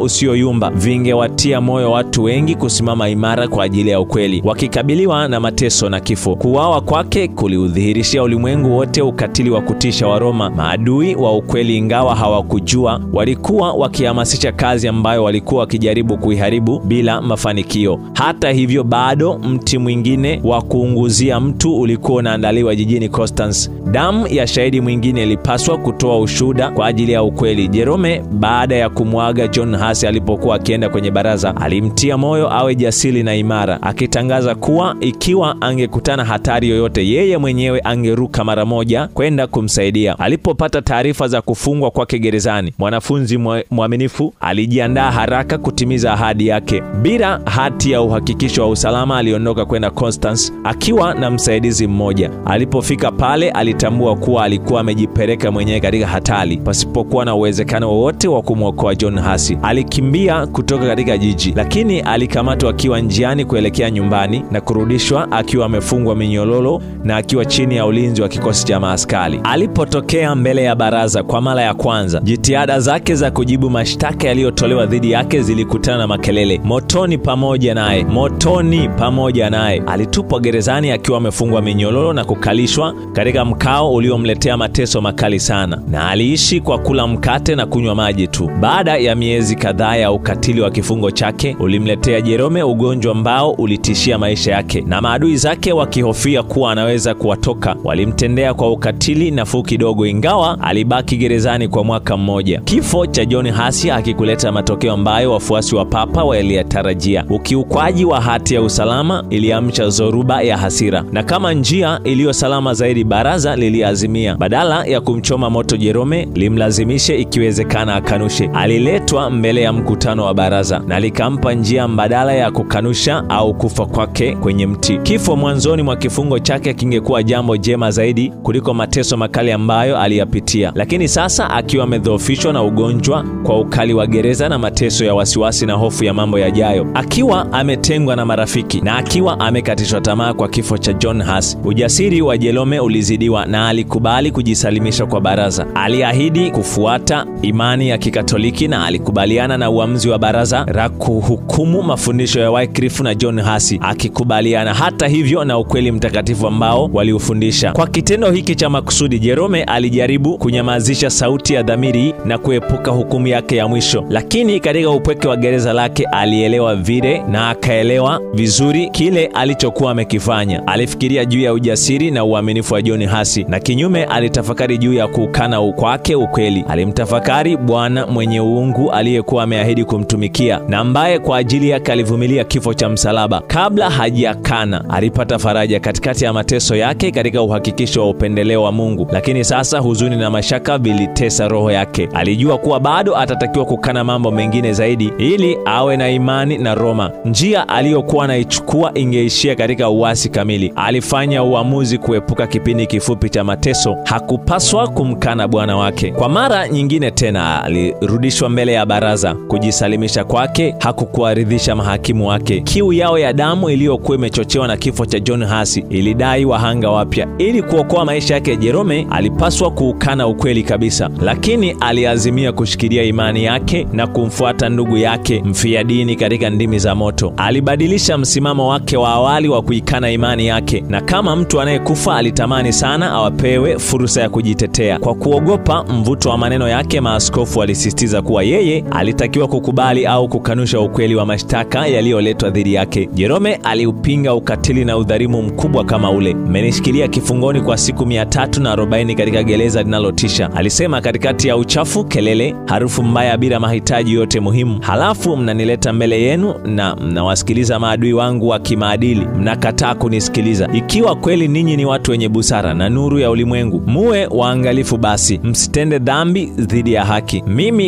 usioyumba vingewatia moyo watu wengi kusimama imara kwa ajili ya ukweli, wakikabiliwa na mateso na kifo. Kuuawa kwake kuliudhihirishia ulimwengu wote ukatili wa kutisha wa Roma. Maadui wa ukweli, ingawa hawakujua, walikuwa wakihamasisha kazi kazi ambayo walikuwa wakijaribu kuiharibu bila mafanikio. Hata hivyo, bado mti mwingine wa kuunguzia mtu ulikuwa unaandaliwa jijini Constance. Damu ya shahidi mwingine ilipaswa kutoa ushuhuda kwa ajili ya ukweli. Jerome, baada ya kumwaga John Huss alipokuwa akienda kwenye baraza, alimtia moyo awe jasiri na imara, akitangaza kuwa ikiwa angekutana hatari yoyote, yeye mwenyewe angeruka mara moja kwenda kumsaidia. Alipopata taarifa za kufungwa kwake gerezani, mwanafunzi mwaminifu alijiandaa haraka kutimiza ahadi yake. Bila hati ya uhakikisho wa usalama, aliondoka kwenda Constance akiwa na msaidizi mmoja. Alipofika pale, alitambua kuwa alikuwa amejipeleka mwenyewe katika hatari pasipokuwa na uwezekano wowote wa kumwokoa John Huss. Alikimbia kutoka katika jiji, lakini alikamatwa akiwa njiani kuelekea nyumbani na kurudishwa akiwa amefungwa minyololo na akiwa chini ya ulinzi wa kikosi cha maaskari. Alipotokea mbele ya baraza kwa mara ya kwanza, jitihada zake za kujibu mashtaka yaliyotolewa dhidi yake zilikutana na makelele. Motoni pamoja naye, motoni pamoja naye. Alitupwa gerezani akiwa amefungwa minyololo na kukalishwa katika mkao uliomletea mateso makali sana, na aliishi kwa kula mkate na kunywa maji tu. Baada ya miezi kadhaa ya ukatili wa kifungo chake, ulimletea Jerome ugonjwa ambao ulitishia maisha yake, na maadui zake wakihofia kuwa anaweza kuwatoka, walimtendea kwa ukatili nafuu kidogo, ingawa alibaki gerezani kwa mwaka mmoja. Kifo cha John Huss hakikuleta matokeo ambayo wafuasi wa papa waliyatarajia. Ukiukwaji wa hati ya usalama iliamsha zoruba ya hasira, na kama njia iliyo salama zaidi, baraza liliazimia badala ya kumchoma moto Jerome, limlazimishe ikiwezekana akanushe. Aliletwa mbele ya mkutano wa baraza na likampa njia mbadala ya kukanusha au kufa kwake kwenye mti. Kifo mwanzoni mwa kifungo chake kingekuwa jambo jema zaidi kuliko mateso makali ambayo aliyapitia, lakini sasa akiwa amedhoofishwa na ugonjwa, kwa ukali wa gereza na mateso ya wasiwasi na hofu ya mambo yajayo, akiwa ametengwa na marafiki na akiwa amekatishwa tamaa kwa kifo cha John Huss, ujasiri wa Jerome ulizidiwa na alikubali kujisalimisha kwa baraza. Aliahidi kufuata imani ya Kikatoliki na alikubaliana na uamuzi wa baraza la kuhukumu mafundisho ya Wycliffe na John Huss, akikubaliana hata hivyo na ukweli mtakatifu ambao waliufundisha. Kwa kitendo hiki cha makusudi, Jerome alijaribu kunyamazisha sauti ya dhamiri na kuepuka hukumu yake ya mwisho, lakini katika upweke wa gereza lake alielewa vile na akaelewa vizuri kile alichokuwa amekifanya. Alifikiria juu ya ujasiri na uaminifu wa John Huss, na kinyume alitafakari juu ya kukana kwake ukweli. Alimtafakari Bwana mwenye uungu aliyekuwa ameahidi kumtumikia na ambaye kwa ajili yake alivumilia kifo cha msalaba. Kabla hajakana, alipata faraja katikati ya mateso yake katika uhakikisho wa upendeleo wa Mungu, lakini sasa huzuni na mashaka vilitesa roho yake. Alijua kuwa bado atatakiwa kukana mambo mengine zaidi ili awe na imani na Roma. Njia aliyokuwa anaichukua ingeishia katika uasi kamili. Alifanya uamuzi kuepuka kipindi kifupi cha mateso. Hakupaswa kumkana Bwana wake. Kwa mara nyingine tena alirudishwa mbele ya baraza. Kujisalimisha kwake hakukuaridhisha mahakimu wake. Kiu yao ya damu iliyokuwa imechochewa na kifo cha John Huss ilidai wahanga wapya. Ili kuokoa maisha yake, Jerome alipaswa kuukana ukweli kabisa, lakini aliazimia kushikilia imani yake na kumfuata ndugu yake mfia dini katika ndimi za moto. Alibadilisha msimamo wake wa awali wa kuikana imani yake, na kama mtu anayekufa alitamani sana awapewe fursa ya kujitetea. Kwa kuogopa mvuto wa maneno yake, maaskofu walisisitiza kuwa yeye alitakiwa kukubali au kukanusha ukweli wa mashtaka yaliyoletwa dhidi yake. Jerome aliupinga ukatili na udhalimu mkubwa kama ule. "Mmenishikilia kifungoni kwa siku 340 katika gereza linalotisha," alisema, "katikati ya uchafu, kelele, harufu mbaya bila mahitaji yote muhimu. Halafu mnanileta mbele yenu na mnawasikiliza maadui wangu wa kimaadili. Mnakataa kunisikiliza. Ikiwa kweli ninyi ni watu wenye busara na nuru ya ulimwengu, muwe waangalifu basi, msitende dhambi dhidi ya haki.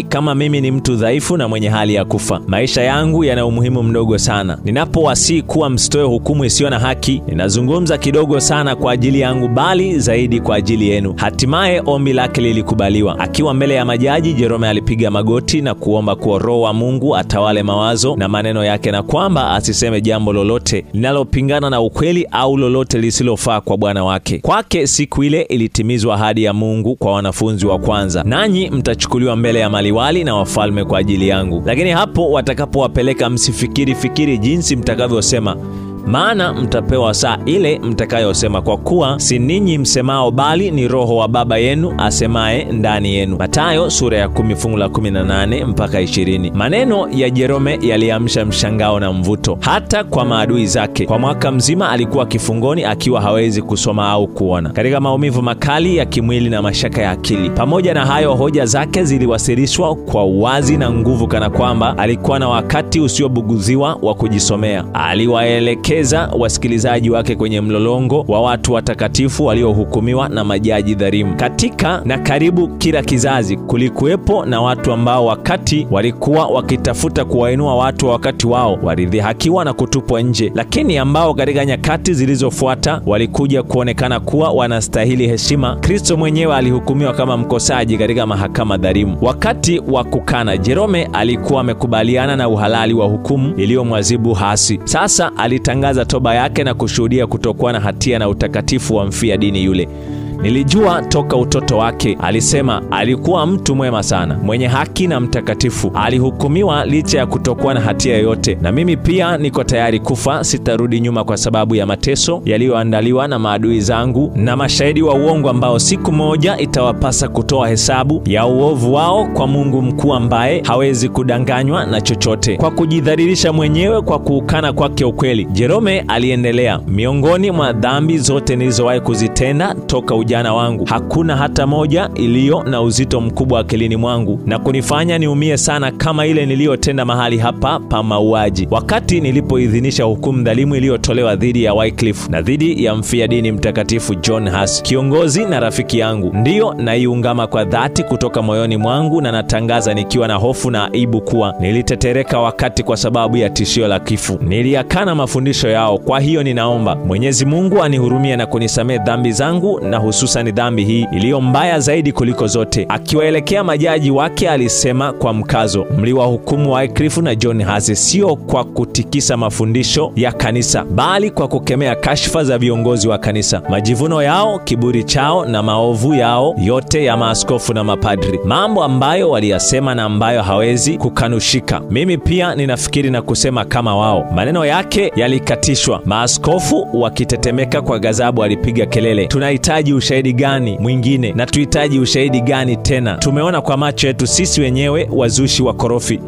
Kama mimi ni mtu dhaifu na mwenye hali ya kufa. Maisha yangu yana umuhimu mdogo sana. Ninapowasihi kuwa msitoe hukumu isiyo na haki, ninazungumza kidogo sana kwa ajili yangu, bali zaidi kwa ajili yenu." Hatimaye ombi lake lilikubaliwa. Akiwa mbele ya majaji, Jerome alipiga magoti na kuomba kuwa Roho wa Mungu atawale mawazo na maneno yake, na kwamba asiseme jambo lolote linalopingana na ukweli au lolote lisilofaa kwa Bwana wake. Kwake siku ile ilitimizwa ahadi ya Mungu kwa wanafunzi wa kwanza: "Nanyi mtachukuliwa mbele ya maliwali na wafalme kwa ajili yangu. Lakini hapo watakapowapeleka, msifikiri jinsi mtakavyosema, maana mtapewa saa ile mtakayosema, kwa kuwa si ninyi msemao, bali ni Roho wa Baba yenu asemaye ndani yenu. Mathayo sura ya 10 fungu la 18 mpaka 20. Maneno ya Jerome yaliamsha mshangao na mvuto hata kwa maadui zake. Kwa mwaka mzima alikuwa kifungoni akiwa hawezi kusoma au kuona, katika maumivu makali ya kimwili na mashaka ya akili. Pamoja na hayo, hoja zake ziliwasilishwa kwa uwazi na nguvu, kana kwamba alikuwa na wakati usiobuguziwa wa kujisomea. Aliwaelekeza wasikilizaji wake kwenye mlolongo wa watu watakatifu waliohukumiwa na majaji dhalimu. Katika na karibu kila kizazi kulikuwepo na watu ambao wakati walikuwa wakitafuta kuwainua watu wa wakati wao walidhihakiwa na kutupwa nje, lakini ambao katika nyakati zilizofuata walikuja kuonekana kuwa wanastahili heshima. Kristo mwenyewe alihukumiwa kama mkosaji katika mahakama dhalimu. Wakati wa kukana, Jerome alikuwa amekubaliana na uhalali wa hukumu iliyomwazibu hasi. Sasa alitangaza toba yake na kushuhudia kutokuwa na hatia na utakatifu wa mfia dini yule. Nilijua toka utoto wake, alisema, alikuwa mtu mwema sana, mwenye haki na mtakatifu. Alihukumiwa licha ya kutokuwa na hatia yoyote. Na mimi pia niko tayari kufa, sitarudi nyuma kwa sababu ya mateso yaliyoandaliwa na maadui zangu na mashahidi wa uongo, ambao siku moja itawapasa kutoa hesabu ya uovu wao kwa Mungu mkuu ambaye hawezi kudanganywa na chochote. Kwa kujidhalilisha mwenyewe kwa kuukana kwake ukweli, Jerome aliendelea, miongoni mwa dhambi zote nilizowahi kuzitenda toka ujana wangu, hakuna hata moja iliyo na uzito mkubwa akilini mwangu na kunifanya niumie sana kama ile niliyotenda mahali hapa pa mauaji, wakati nilipoidhinisha hukumu dhalimu iliyotolewa dhidi ya Wycliffe na dhidi ya mfia dini mtakatifu John Huss, kiongozi na rafiki yangu. Ndiyo, naiungama kwa dhati kutoka moyoni mwangu, na natangaza nikiwa na hofu na aibu kuwa nilitetereka wakati kwa sababu ya tishio la kifo. Niliyakana mafundisho yao. Kwa hiyo ninaomba Mwenyezi Mungu anihurumie na kunisamehe dhambi zangu, na hususan dhambi hii iliyo mbaya zaidi kuliko zote. Akiwaelekea majaji wake alisema kwa mkazo, mliwahukumu Wycliffe na John Huss sio kwa kutikisa mafundisho ya kanisa, bali kwa kukemea kashfa za viongozi wa kanisa, majivuno yao, kiburi chao na maovu yao yote ya maaskofu na mapadri, mambo ambayo waliyasema na ambayo hawezi kukanushika. Mimi pia ninafikiri na kusema kama wao. Maneno yake yalikatishwa. Maaskofu wakitetemeka kwa ghadhabu walipiga kelele, tunahitaji ushahidi gani mwingine, na tuhitaji ushahidi gani tena? Tumeona kwa macho yetu sisi wenyewe wazushi wa korofi.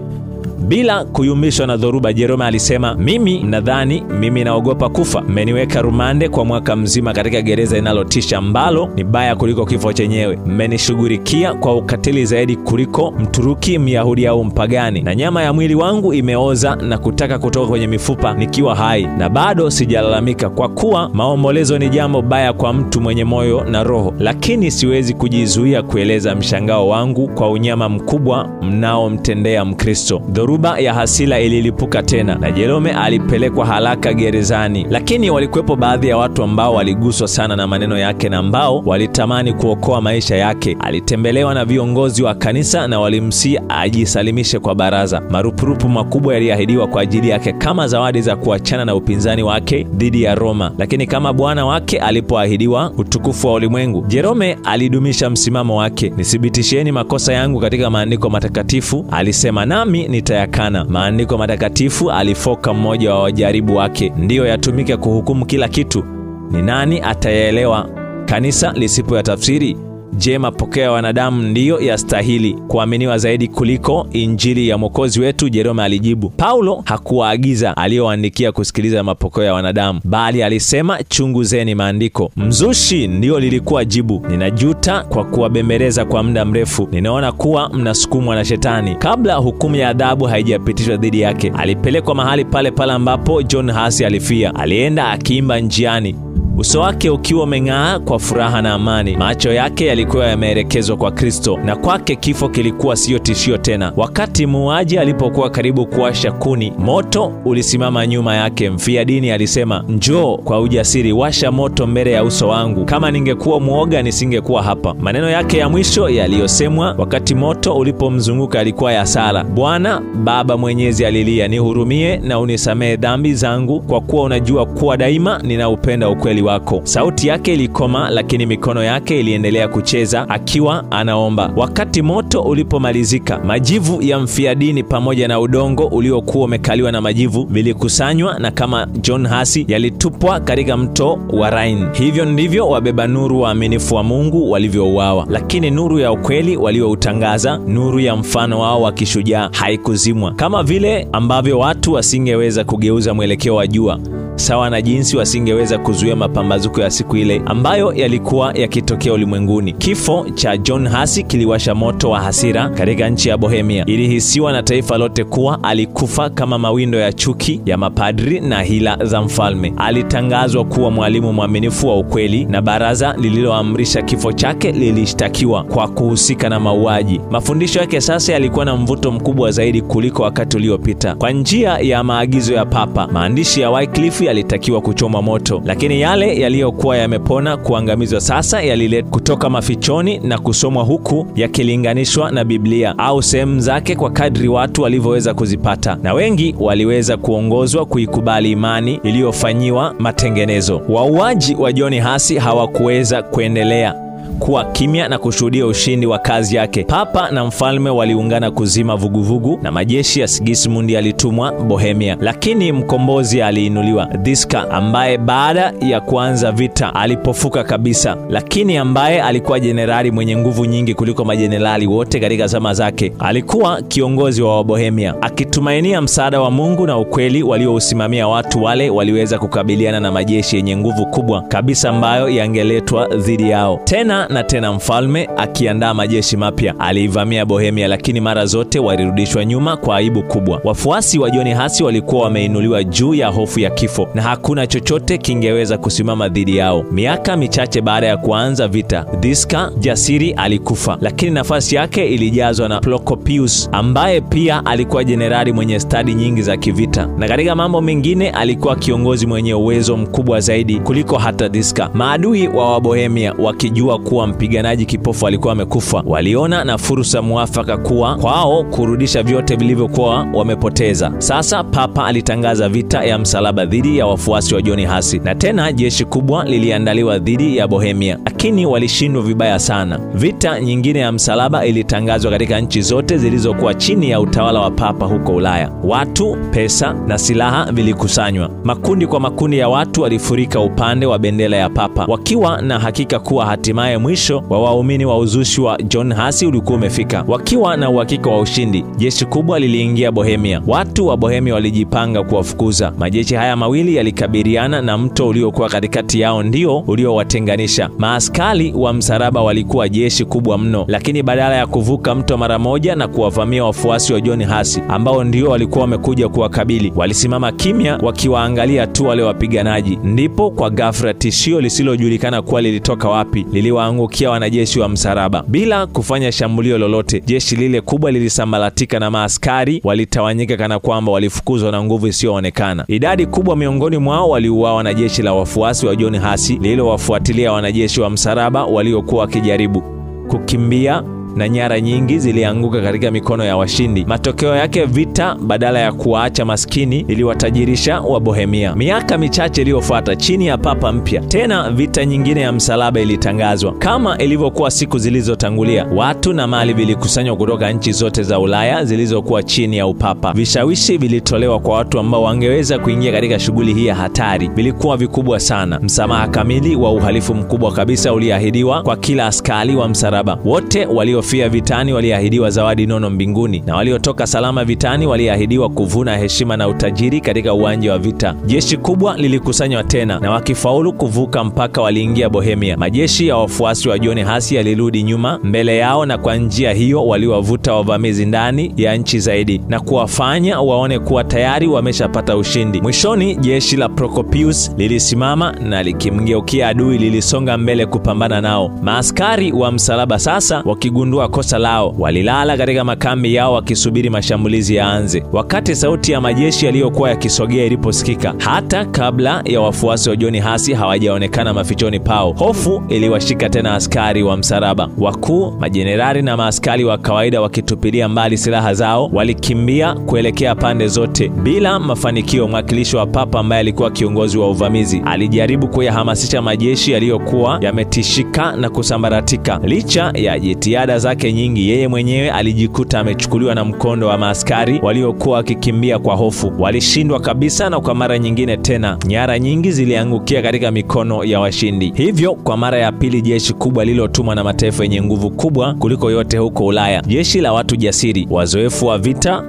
Bila kuyumbishwa na dhoruba, Jerome alisema, nadhani mimi naogopa kufa. Mmeniweka rumande kwa mwaka mzima katika gereza linalotisha ambalo ni baya kuliko kifo chenyewe. Mmenishughulikia kwa ukatili zaidi kuliko Mturuki, Myahudi au mpagani, na nyama ya mwili wangu imeoza na kutaka kutoka kwenye mifupa nikiwa hai, na bado sijalalamika, kwa kuwa maombolezo ni jambo baya kwa mtu mwenye moyo na roho. Lakini siwezi kujizuia kueleza mshangao wangu kwa unyama mkubwa mnaomtendea Mkristo. Dhoruba ya hasira ililipuka tena, na Jerome alipelekwa haraka gerezani. Lakini walikuwepo baadhi ya watu ambao waliguswa sana na maneno yake na ambao walitamani kuokoa maisha yake. Alitembelewa na viongozi wa kanisa na walimsihi ajisalimishe kwa baraza. Marupurupu makubwa yaliahidiwa kwa ajili yake kama zawadi za kuachana na upinzani wake dhidi ya Roma, lakini kama bwana wake alipoahidiwa utukufu wa ulimwengu. Jerome alidumisha msimamo wake. Nithibitisheni makosa yangu katika maandiko matakatifu, alisema, nami nitayakana. Maandiko matakatifu, alifoka mmoja wa wajaribu wake, ndiyo yatumike kuhukumu kila kitu. Ni nani atayaelewa kanisa lisipoyatafsiri? Je, mapokeo ya wanadamu ndiyo yastahili kuaminiwa zaidi kuliko injili ya Mwokozi wetu? Jerome alijibu. Paulo hakuwaagiza aliyoandikia kusikiliza mapokeo ya wanadamu, bali alisema, chunguzeni maandiko. Mzushi ndiyo lilikuwa jibu. Ninajuta kwa kuwabembeleza kwa muda mrefu. Ninaona kuwa mnasukumwa na shetani. Kabla hukumu ya adhabu haijapitishwa dhidi yake, alipelekwa mahali pale pale ambapo John Huss alifia. Alienda akiimba njiani, uso wake ukiwa umeng'aa kwa furaha na amani. Macho yake yalikuwa yameelekezwa kwa Kristo, na kwake kifo kilikuwa sio tishio tena. Wakati muuaji alipokuwa karibu kuwasha kuni, moto ulisimama nyuma yake. Mfia dini alisema, njoo kwa ujasiri, washa moto mbele ya uso wangu. Kama ningekuwa muoga nisingekuwa hapa. Maneno yake ya mwisho yaliyosemwa wakati moto ulipomzunguka alikuwa ya sala. Bwana Baba Mwenyezi, alilia, nihurumie na unisamehe dhambi zangu, kwa kuwa unajua kuwa daima ninaupenda ukweli wako. Sauti yake ilikoma, lakini mikono yake iliendelea kucheza akiwa anaomba. Wakati moto ulipomalizika, majivu ya mfiadini pamoja na udongo uliokuwa umekaliwa na majivu vilikusanywa na kama John Hussey yalitupwa katika mto wa Rhine. Hivyo ndivyo wabeba nuru waaminifu wa Mungu walivyouawa. Lakini nuru ya ukweli walioutangaza, nuru ya mfano wao wa kishujaa, haikuzimwa. Kama vile ambavyo watu wasingeweza kugeuza mwelekeo wa jua, sawa na jinsi wasingeweza kuzuia mapambazuko ya siku ile ambayo yalikuwa yakitokea ulimwenguni. Kifo cha John Hussey kiliwasha moto wa hasira katika nchi ya Bohemia. Ilihisiwa na taifa lote kuwa alikufa kama mawindo ya chuki ya mapadri na hila za mfalme. Alitangazwa kuwa mwalimu mwaminifu wa ukweli, na baraza lililoamrisha kifo chake lilishtakiwa kwa kuhusika na mauaji. Mafundisho yake sasa yalikuwa na mvuto mkubwa zaidi kuliko wakati uliopita. Kwa njia ya maagizo ya Papa, maandishi ya Wycliffe yalitakiwa kuchoma moto, lakini yale yaliyokuwa yamepona kuangamizwa sasa yaliletwa kutoka mafichoni na kusomwa, huku yakilinganishwa na Biblia au sehemu zake kwa kadri watu walivyoweza kuzipata, na wengi waliweza kuongozwa kuikubali imani iliyofanyiwa matengenezo. Wauaji wa John Hussey hawakuweza kuendelea kuwa kimya na kushuhudia ushindi wa kazi yake. Papa na mfalme waliungana kuzima vuguvugu, na majeshi ya Sigismund yalitumwa Bohemia. Lakini mkombozi aliinuliwa, Ziska, ambaye baada ya kuanza vita alipofuka kabisa, lakini ambaye alikuwa jenerali mwenye nguvu nyingi kuliko majenerali wote katika zama zake. Alikuwa kiongozi wa Bohemia, akitumainia msaada wa Mungu na ukweli waliousimamia. Watu wale waliweza kukabiliana na majeshi yenye nguvu kubwa kabisa ambayo yangeletwa dhidi yao. Tena na tena mfalme akiandaa majeshi mapya aliivamia Bohemia, lakini mara zote walirudishwa nyuma kwa aibu kubwa. Wafuasi wa John Hussey walikuwa wameinuliwa juu ya hofu ya kifo, na hakuna chochote kingeweza kusimama dhidi yao. Miaka michache baada ya kuanza vita, Ziska jasiri alikufa, lakini nafasi yake ilijazwa na Procopius, ambaye pia alikuwa jenerali mwenye stadi nyingi za kivita, na katika mambo mengine alikuwa kiongozi mwenye uwezo mkubwa zaidi kuliko hata Ziska. Maadui wa Wabohemia, wakijua kuwa mpiganaji kipofu alikuwa amekufa, waliona na fursa mwafaka kuwa kwao kurudisha vyote vilivyokuwa wamepoteza. Sasa Papa alitangaza vita ya msalaba dhidi ya wafuasi wa John Hussey, na tena jeshi kubwa liliandaliwa dhidi ya Bohemia, lakini walishindwa vibaya sana. Vita nyingine ya msalaba ilitangazwa katika nchi zote zilizokuwa chini ya utawala wa Papa huko Ulaya. Watu, pesa na silaha vilikusanywa. Makundi kwa makundi ya watu walifurika upande wa bendera ya Papa, wakiwa na hakika kuwa hatimaye mwisho wa waumini wa uzushi wa John Hussey ulikuwa umefika. Wakiwa na uhakika wa ushindi, jeshi kubwa liliingia Bohemia. Watu wa Bohemia walijipanga kuwafukuza. Majeshi haya mawili yalikabiliana, na mto uliokuwa katikati yao ndio uliowatenganisha. Maaskari wa msalaba walikuwa jeshi kubwa mno, lakini badala ya kuvuka mto mara moja na kuwavamia wafuasi wa John Hussey ambao ndio walikuwa wamekuja kuwakabili, walisimama kimya wakiwaangalia tu wale wapiganaji. Ndipo kwa ghafla tishio lisilojulikana kuwa lilitoka wapi liliwaangukia wanajeshi wa msalaba. Bila kufanya shambulio lolote, jeshi lile kubwa lilisambaratika na maaskari walitawanyika kana kwamba walifukuzwa na nguvu isiyoonekana. Idadi kubwa miongoni mwao waliuawa na jeshi la wafuasi wa John Hussey lililowafuatilia wanajeshi wa msalaba waliokuwa wakijaribu kukimbia, na nyara nyingi zilianguka katika mikono ya washindi. Matokeo yake, vita badala ya kuwaacha maskini iliwatajirisha wa Bohemia. Miaka michache iliyofuata, chini ya Papa mpya, tena vita nyingine ya msalaba ilitangazwa. Kama ilivyokuwa siku zilizotangulia, watu na mali vilikusanywa kutoka nchi zote za Ulaya zilizokuwa chini ya upapa. Vishawishi vilitolewa kwa watu ambao wangeweza kuingia katika shughuli hii ya hatari. Vilikuwa vikubwa sana. Msamaha kamili wa uhalifu mkubwa kabisa uliahidiwa kwa kila askari wa msalaba. Wote waliofia vitani waliahidiwa zawadi nono mbinguni, na waliotoka salama vitani waliahidiwa kuvuna heshima na utajiri katika uwanja wa vita. Jeshi kubwa lilikusanywa tena, na wakifaulu kuvuka mpaka waliingia Bohemia. Majeshi ya wafuasi wa John Hussey yalirudi nyuma mbele yao, na kwa njia hiyo waliwavuta wavamizi ndani ya nchi zaidi na kuwafanya waone kuwa tayari wameshapata ushindi. Mwishoni, jeshi la Procopius lilisimama na likimgeukia adui lilisonga mbele kupambana nao. Maaskari wa msalaba sasa wakigundua waligundua kosa lao, walilala katika makambi yao wakisubiri mashambulizi yaanze. Wakati sauti ya majeshi yaliyokuwa yakisogea iliposikika, hata kabla ya wafuasi wa John Huss hawajaonekana mafichoni pao, hofu iliwashika tena askari wa msalaba. Wakuu, majenerali na maaskari wa kawaida wakitupilia mbali silaha zao, walikimbia kuelekea pande zote bila mafanikio. Mwakilishi wa papa ambaye alikuwa kiongozi wa uvamizi alijaribu kuyahamasisha majeshi yaliyokuwa yametishika na kusambaratika. Licha ya jitihada zake nyingi, yeye mwenyewe alijikuta amechukuliwa na mkondo wa maaskari waliokuwa wakikimbia kwa hofu. Walishindwa kabisa, na kwa mara nyingine tena nyara nyingi ziliangukia katika mikono ya washindi. Hivyo kwa mara ya pili jeshi kubwa lililotumwa na mataifa yenye nguvu kubwa kuliko yote huko Ulaya, jeshi la watu jasiri, wazoefu wa vita,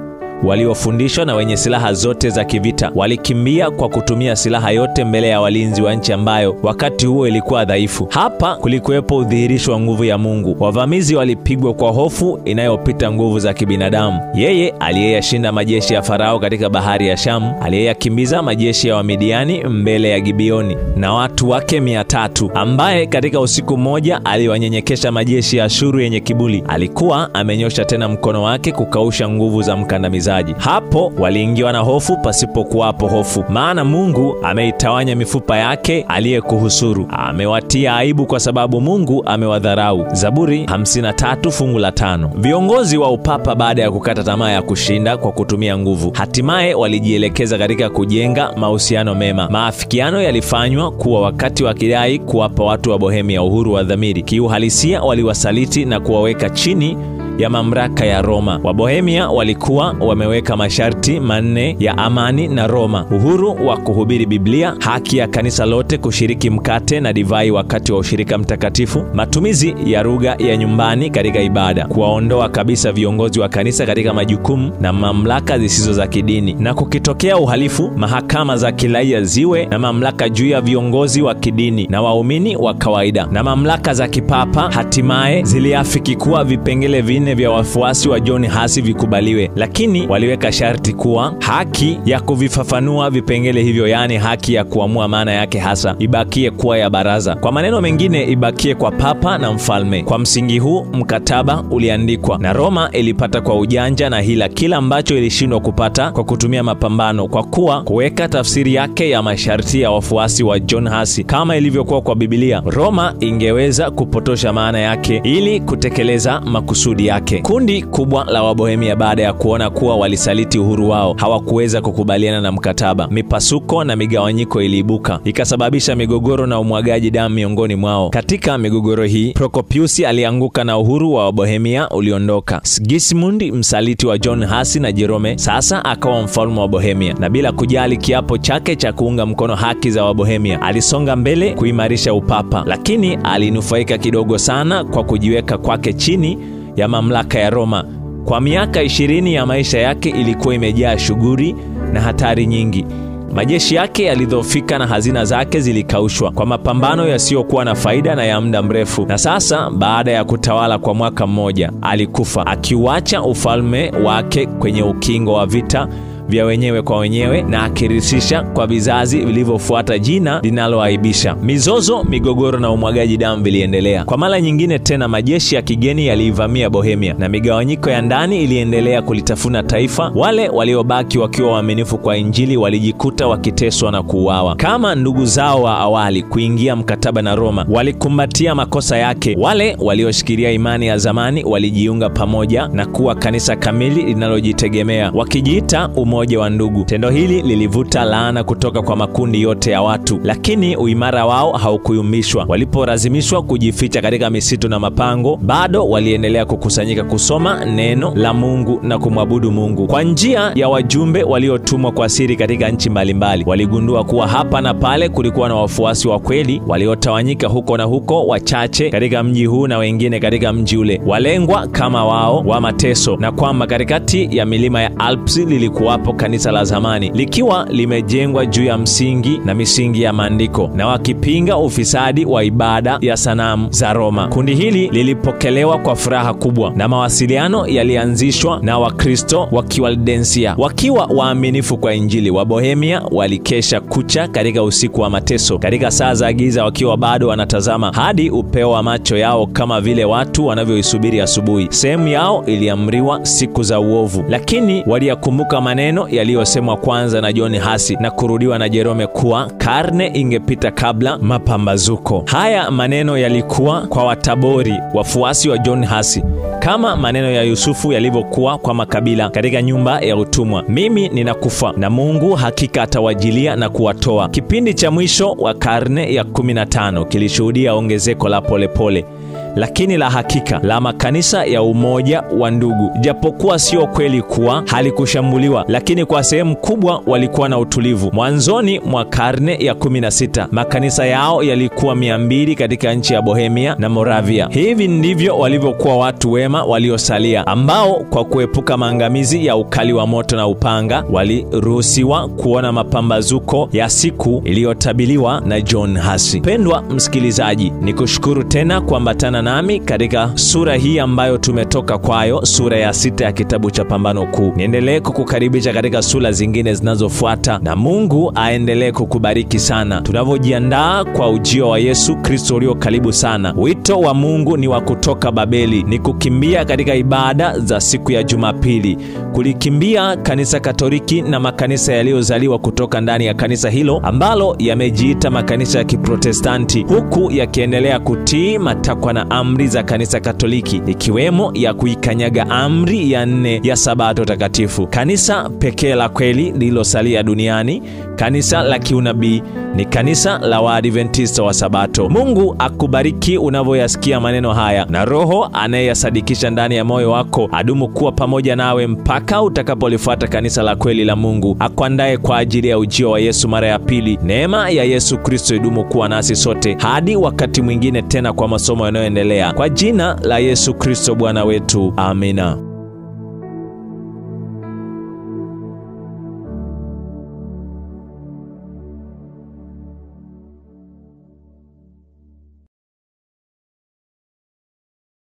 waliofundishwa na wenye silaha zote za kivita, walikimbia kwa kutumia silaha yote mbele ya walinzi wa nchi ambayo wakati huo ilikuwa dhaifu. Hapa kulikuwepo udhihirisho wa nguvu ya Mungu. Wavamizi walipigwa kwa hofu inayopita nguvu za kibinadamu. Yeye aliyeyashinda majeshi ya Farao katika bahari ya Shamu, aliyeyakimbiza majeshi ya Wamidiani mbele ya Gibeoni na watu wake 300, ambaye katika usiku mmoja aliwanyenyekesha majeshi ya Ashuru yenye kiburi, alikuwa amenyosha tena mkono wake kukausha nguvu za mkandamizaji. Hapo waliingiwa na hofu pasipokuwapo hofu, maana Mungu ameitawanya mifupa yake aliyekuhusuru. Amewatia aibu kwa sababu Mungu amewadharau. Zaburi 53 fungu la 5. Viongozi wa upapa baada ya kukata tamaa ya kushinda kwa kutumia nguvu, hatimaye walijielekeza katika kujenga mahusiano mema. Maafikiano yalifanywa kuwa wakati wakidai kuwapa watu wa Bohemia uhuru wa dhamiri. Kiuhalisia waliwasaliti na kuwaweka chini ya mamlaka ya Roma. Wabohemia walikuwa wameweka masharti 4 ya amani na Roma: uhuru wa kuhubiri Biblia, haki ya kanisa lote kushiriki mkate na divai wakati wa ushirika mtakatifu, matumizi ya lugha ya nyumbani katika ibada, kuwaondoa kabisa viongozi wa kanisa katika majukumu na mamlaka zisizo za kidini, na kukitokea uhalifu, mahakama za kiraia ziwe na mamlaka juu ya viongozi wa kidini na waumini wa kawaida. Na mamlaka za kipapa hatimaye ziliafiki kuwa vipengele vya wafuasi wa John Huss vikubaliwe, lakini waliweka sharti kuwa haki ya kuvifafanua vipengele hivyo, yani haki ya kuamua maana yake hasa, ibakie kuwa ya baraza. Kwa maneno mengine, ibakie kwa papa na mfalme. Kwa msingi huu mkataba uliandikwa na Roma ilipata kwa ujanja na hila kila ambacho ilishindwa kupata kwa kutumia mapambano, kwa kuwa kuweka tafsiri yake ya masharti ya wafuasi wa John Huss kama ilivyokuwa kwa Biblia, Roma ingeweza kupotosha maana yake ili kutekeleza makusudi yake. Kundi kubwa la Wabohemia baada ya kuona kuwa walisaliti uhuru wao, hawakuweza kukubaliana na mkataba. Mipasuko na migawanyiko iliibuka, ikasababisha migogoro na umwagaji damu miongoni mwao. Katika migogoro hii, Prokopius alianguka na uhuru wa Wabohemia uliondoka. Sigismund, msaliti wa John Huss na Jerome, sasa akawa mfalme wa Bohemia, na bila kujali kiapo chake cha kuunga mkono haki za Wabohemia, alisonga mbele kuimarisha upapa, lakini alinufaika kidogo sana kwa kujiweka kwake chini ya mamlaka ya Roma. Kwa miaka 20 ya maisha yake ilikuwa imejaa shughuli na hatari nyingi. Majeshi yake yalidhoofika na hazina zake zilikaushwa kwa mapambano yasiyokuwa na faida na ya muda mrefu. Na sasa baada ya kutawala kwa mwaka mmoja, alikufa akiuacha ufalme wake kwenye ukingo wa vita vya wenyewe kwa wenyewe, na akirithisha kwa vizazi vilivyofuata jina linaloaibisha. Mizozo, migogoro na umwagaji damu viliendelea. Kwa mara nyingine tena majeshi ya kigeni yaliivamia Bohemia, na migawanyiko ya ndani iliendelea kulitafuna taifa. Wale waliobaki wakiwa waaminifu kwa Injili walijikuta wakiteswa na kuuawa. Kama ndugu zao wa awali kuingia mkataba na Roma, walikumbatia makosa yake. Wale walioshikilia imani ya zamani walijiunga pamoja na kuwa kanisa kamili linalojitegemea, wakijiita umoja wa ndugu. Tendo hili lilivuta laana kutoka kwa makundi yote ya watu, lakini uimara wao haukuyumbishwa. Walipolazimishwa kujificha katika misitu na mapango, bado waliendelea kukusanyika kusoma neno la Mungu na kumwabudu Mungu. Kwa njia ya wajumbe waliotumwa kwa siri katika nchi mbalimbali, waligundua kuwa hapa na pale kulikuwa na wafuasi wa kweli waliotawanyika huko na huko, wachache katika mji huu na wengine katika mji ule, walengwa kama wao wa mateso, na kwamba katikati ya milima ya Alps lilikuwa hapo kanisa la zamani, likiwa limejengwa juu ya msingi na misingi ya maandiko, na wakipinga ufisadi wa ibada ya sanamu za Roma. Kundi hili lilipokelewa kwa furaha kubwa, na mawasiliano yalianzishwa na Wakristo wa Kiwaldensia wakiwa waaminifu kwa Injili. Wabohemia walikesha kucha katika usiku wa mateso, katika saa za giza, wakiwa bado wanatazama hadi upeo wa macho yao, kama vile watu wanavyoisubiri asubuhi. Sehemu yao iliamriwa siku za uovu, lakini waliyakumbuka maneno yaliyosemwa kwanza na John Huss na kurudiwa na Jerome kuwa karne ingepita kabla mapambazuko. Haya maneno yalikuwa kwa Watabori, wafuasi wa John Huss, kama maneno ya Yusufu yalivyokuwa kwa makabila katika nyumba ya utumwa: mimi ninakufa na Mungu hakika atawajilia na kuwatoa. Kipindi cha mwisho wa karne ya 15 kilishuhudia ongezeko la polepole lakini la hakika la makanisa ya umoja wa ndugu. Japokuwa sio kweli kuwa halikushambuliwa, lakini kwa sehemu kubwa walikuwa na utulivu. Mwanzoni mwa karne ya 16 makanisa yao yalikuwa 200 katika nchi ya Bohemia na Moravia. Hivi ndivyo walivyokuwa watu wema waliosalia, ambao kwa kuepuka maangamizi ya ukali wa moto na upanga waliruhusiwa kuona mapambazuko ya siku iliyotabiliwa na John Huss. Pendwa msikilizaji, nikushukuru tena kuambatana nami katika sura hii ambayo tumetoka kwayo, sura ya 6 ya kitabu cha Pambano Kuu. Niendelee kukukaribisha katika sura zingine zinazofuata, na Mungu aendelee kukubariki sana tunavyojiandaa kwa ujio wa Yesu Kristo ulio karibu sana. Wito wa Mungu ni wa kutoka Babeli, ni kukimbia katika ibada za siku ya Jumapili, kulikimbia kanisa Katoliki na makanisa yaliyozaliwa kutoka ndani ya kanisa hilo ambalo yamejiita makanisa ya Kiprotestanti, huku yakiendelea kutii matakwa na amri za kanisa Katoliki, ikiwemo ya kuikanyaga amri ya 4 ya Sabato takatifu. Kanisa pekee la kweli lililosalia duniani, kanisa la kiunabii, ni kanisa la Waadventista wa Sabato. Mungu akubariki unavyoyasikia maneno haya, na Roho anayeyasadikisha ndani ya moyo wako adumu kuwa pamoja nawe mpaka utakapolifuata kanisa la kweli la Mungu, akuandae kwa ajili ya ujio wa Yesu mara ya pili. Neema ya Yesu Kristo idumu kuwa nasi sote hadi wakati mwingine tena kwa masomo yanayoendelea. Kwa jina la Yesu Kristo Bwana wetu, amina.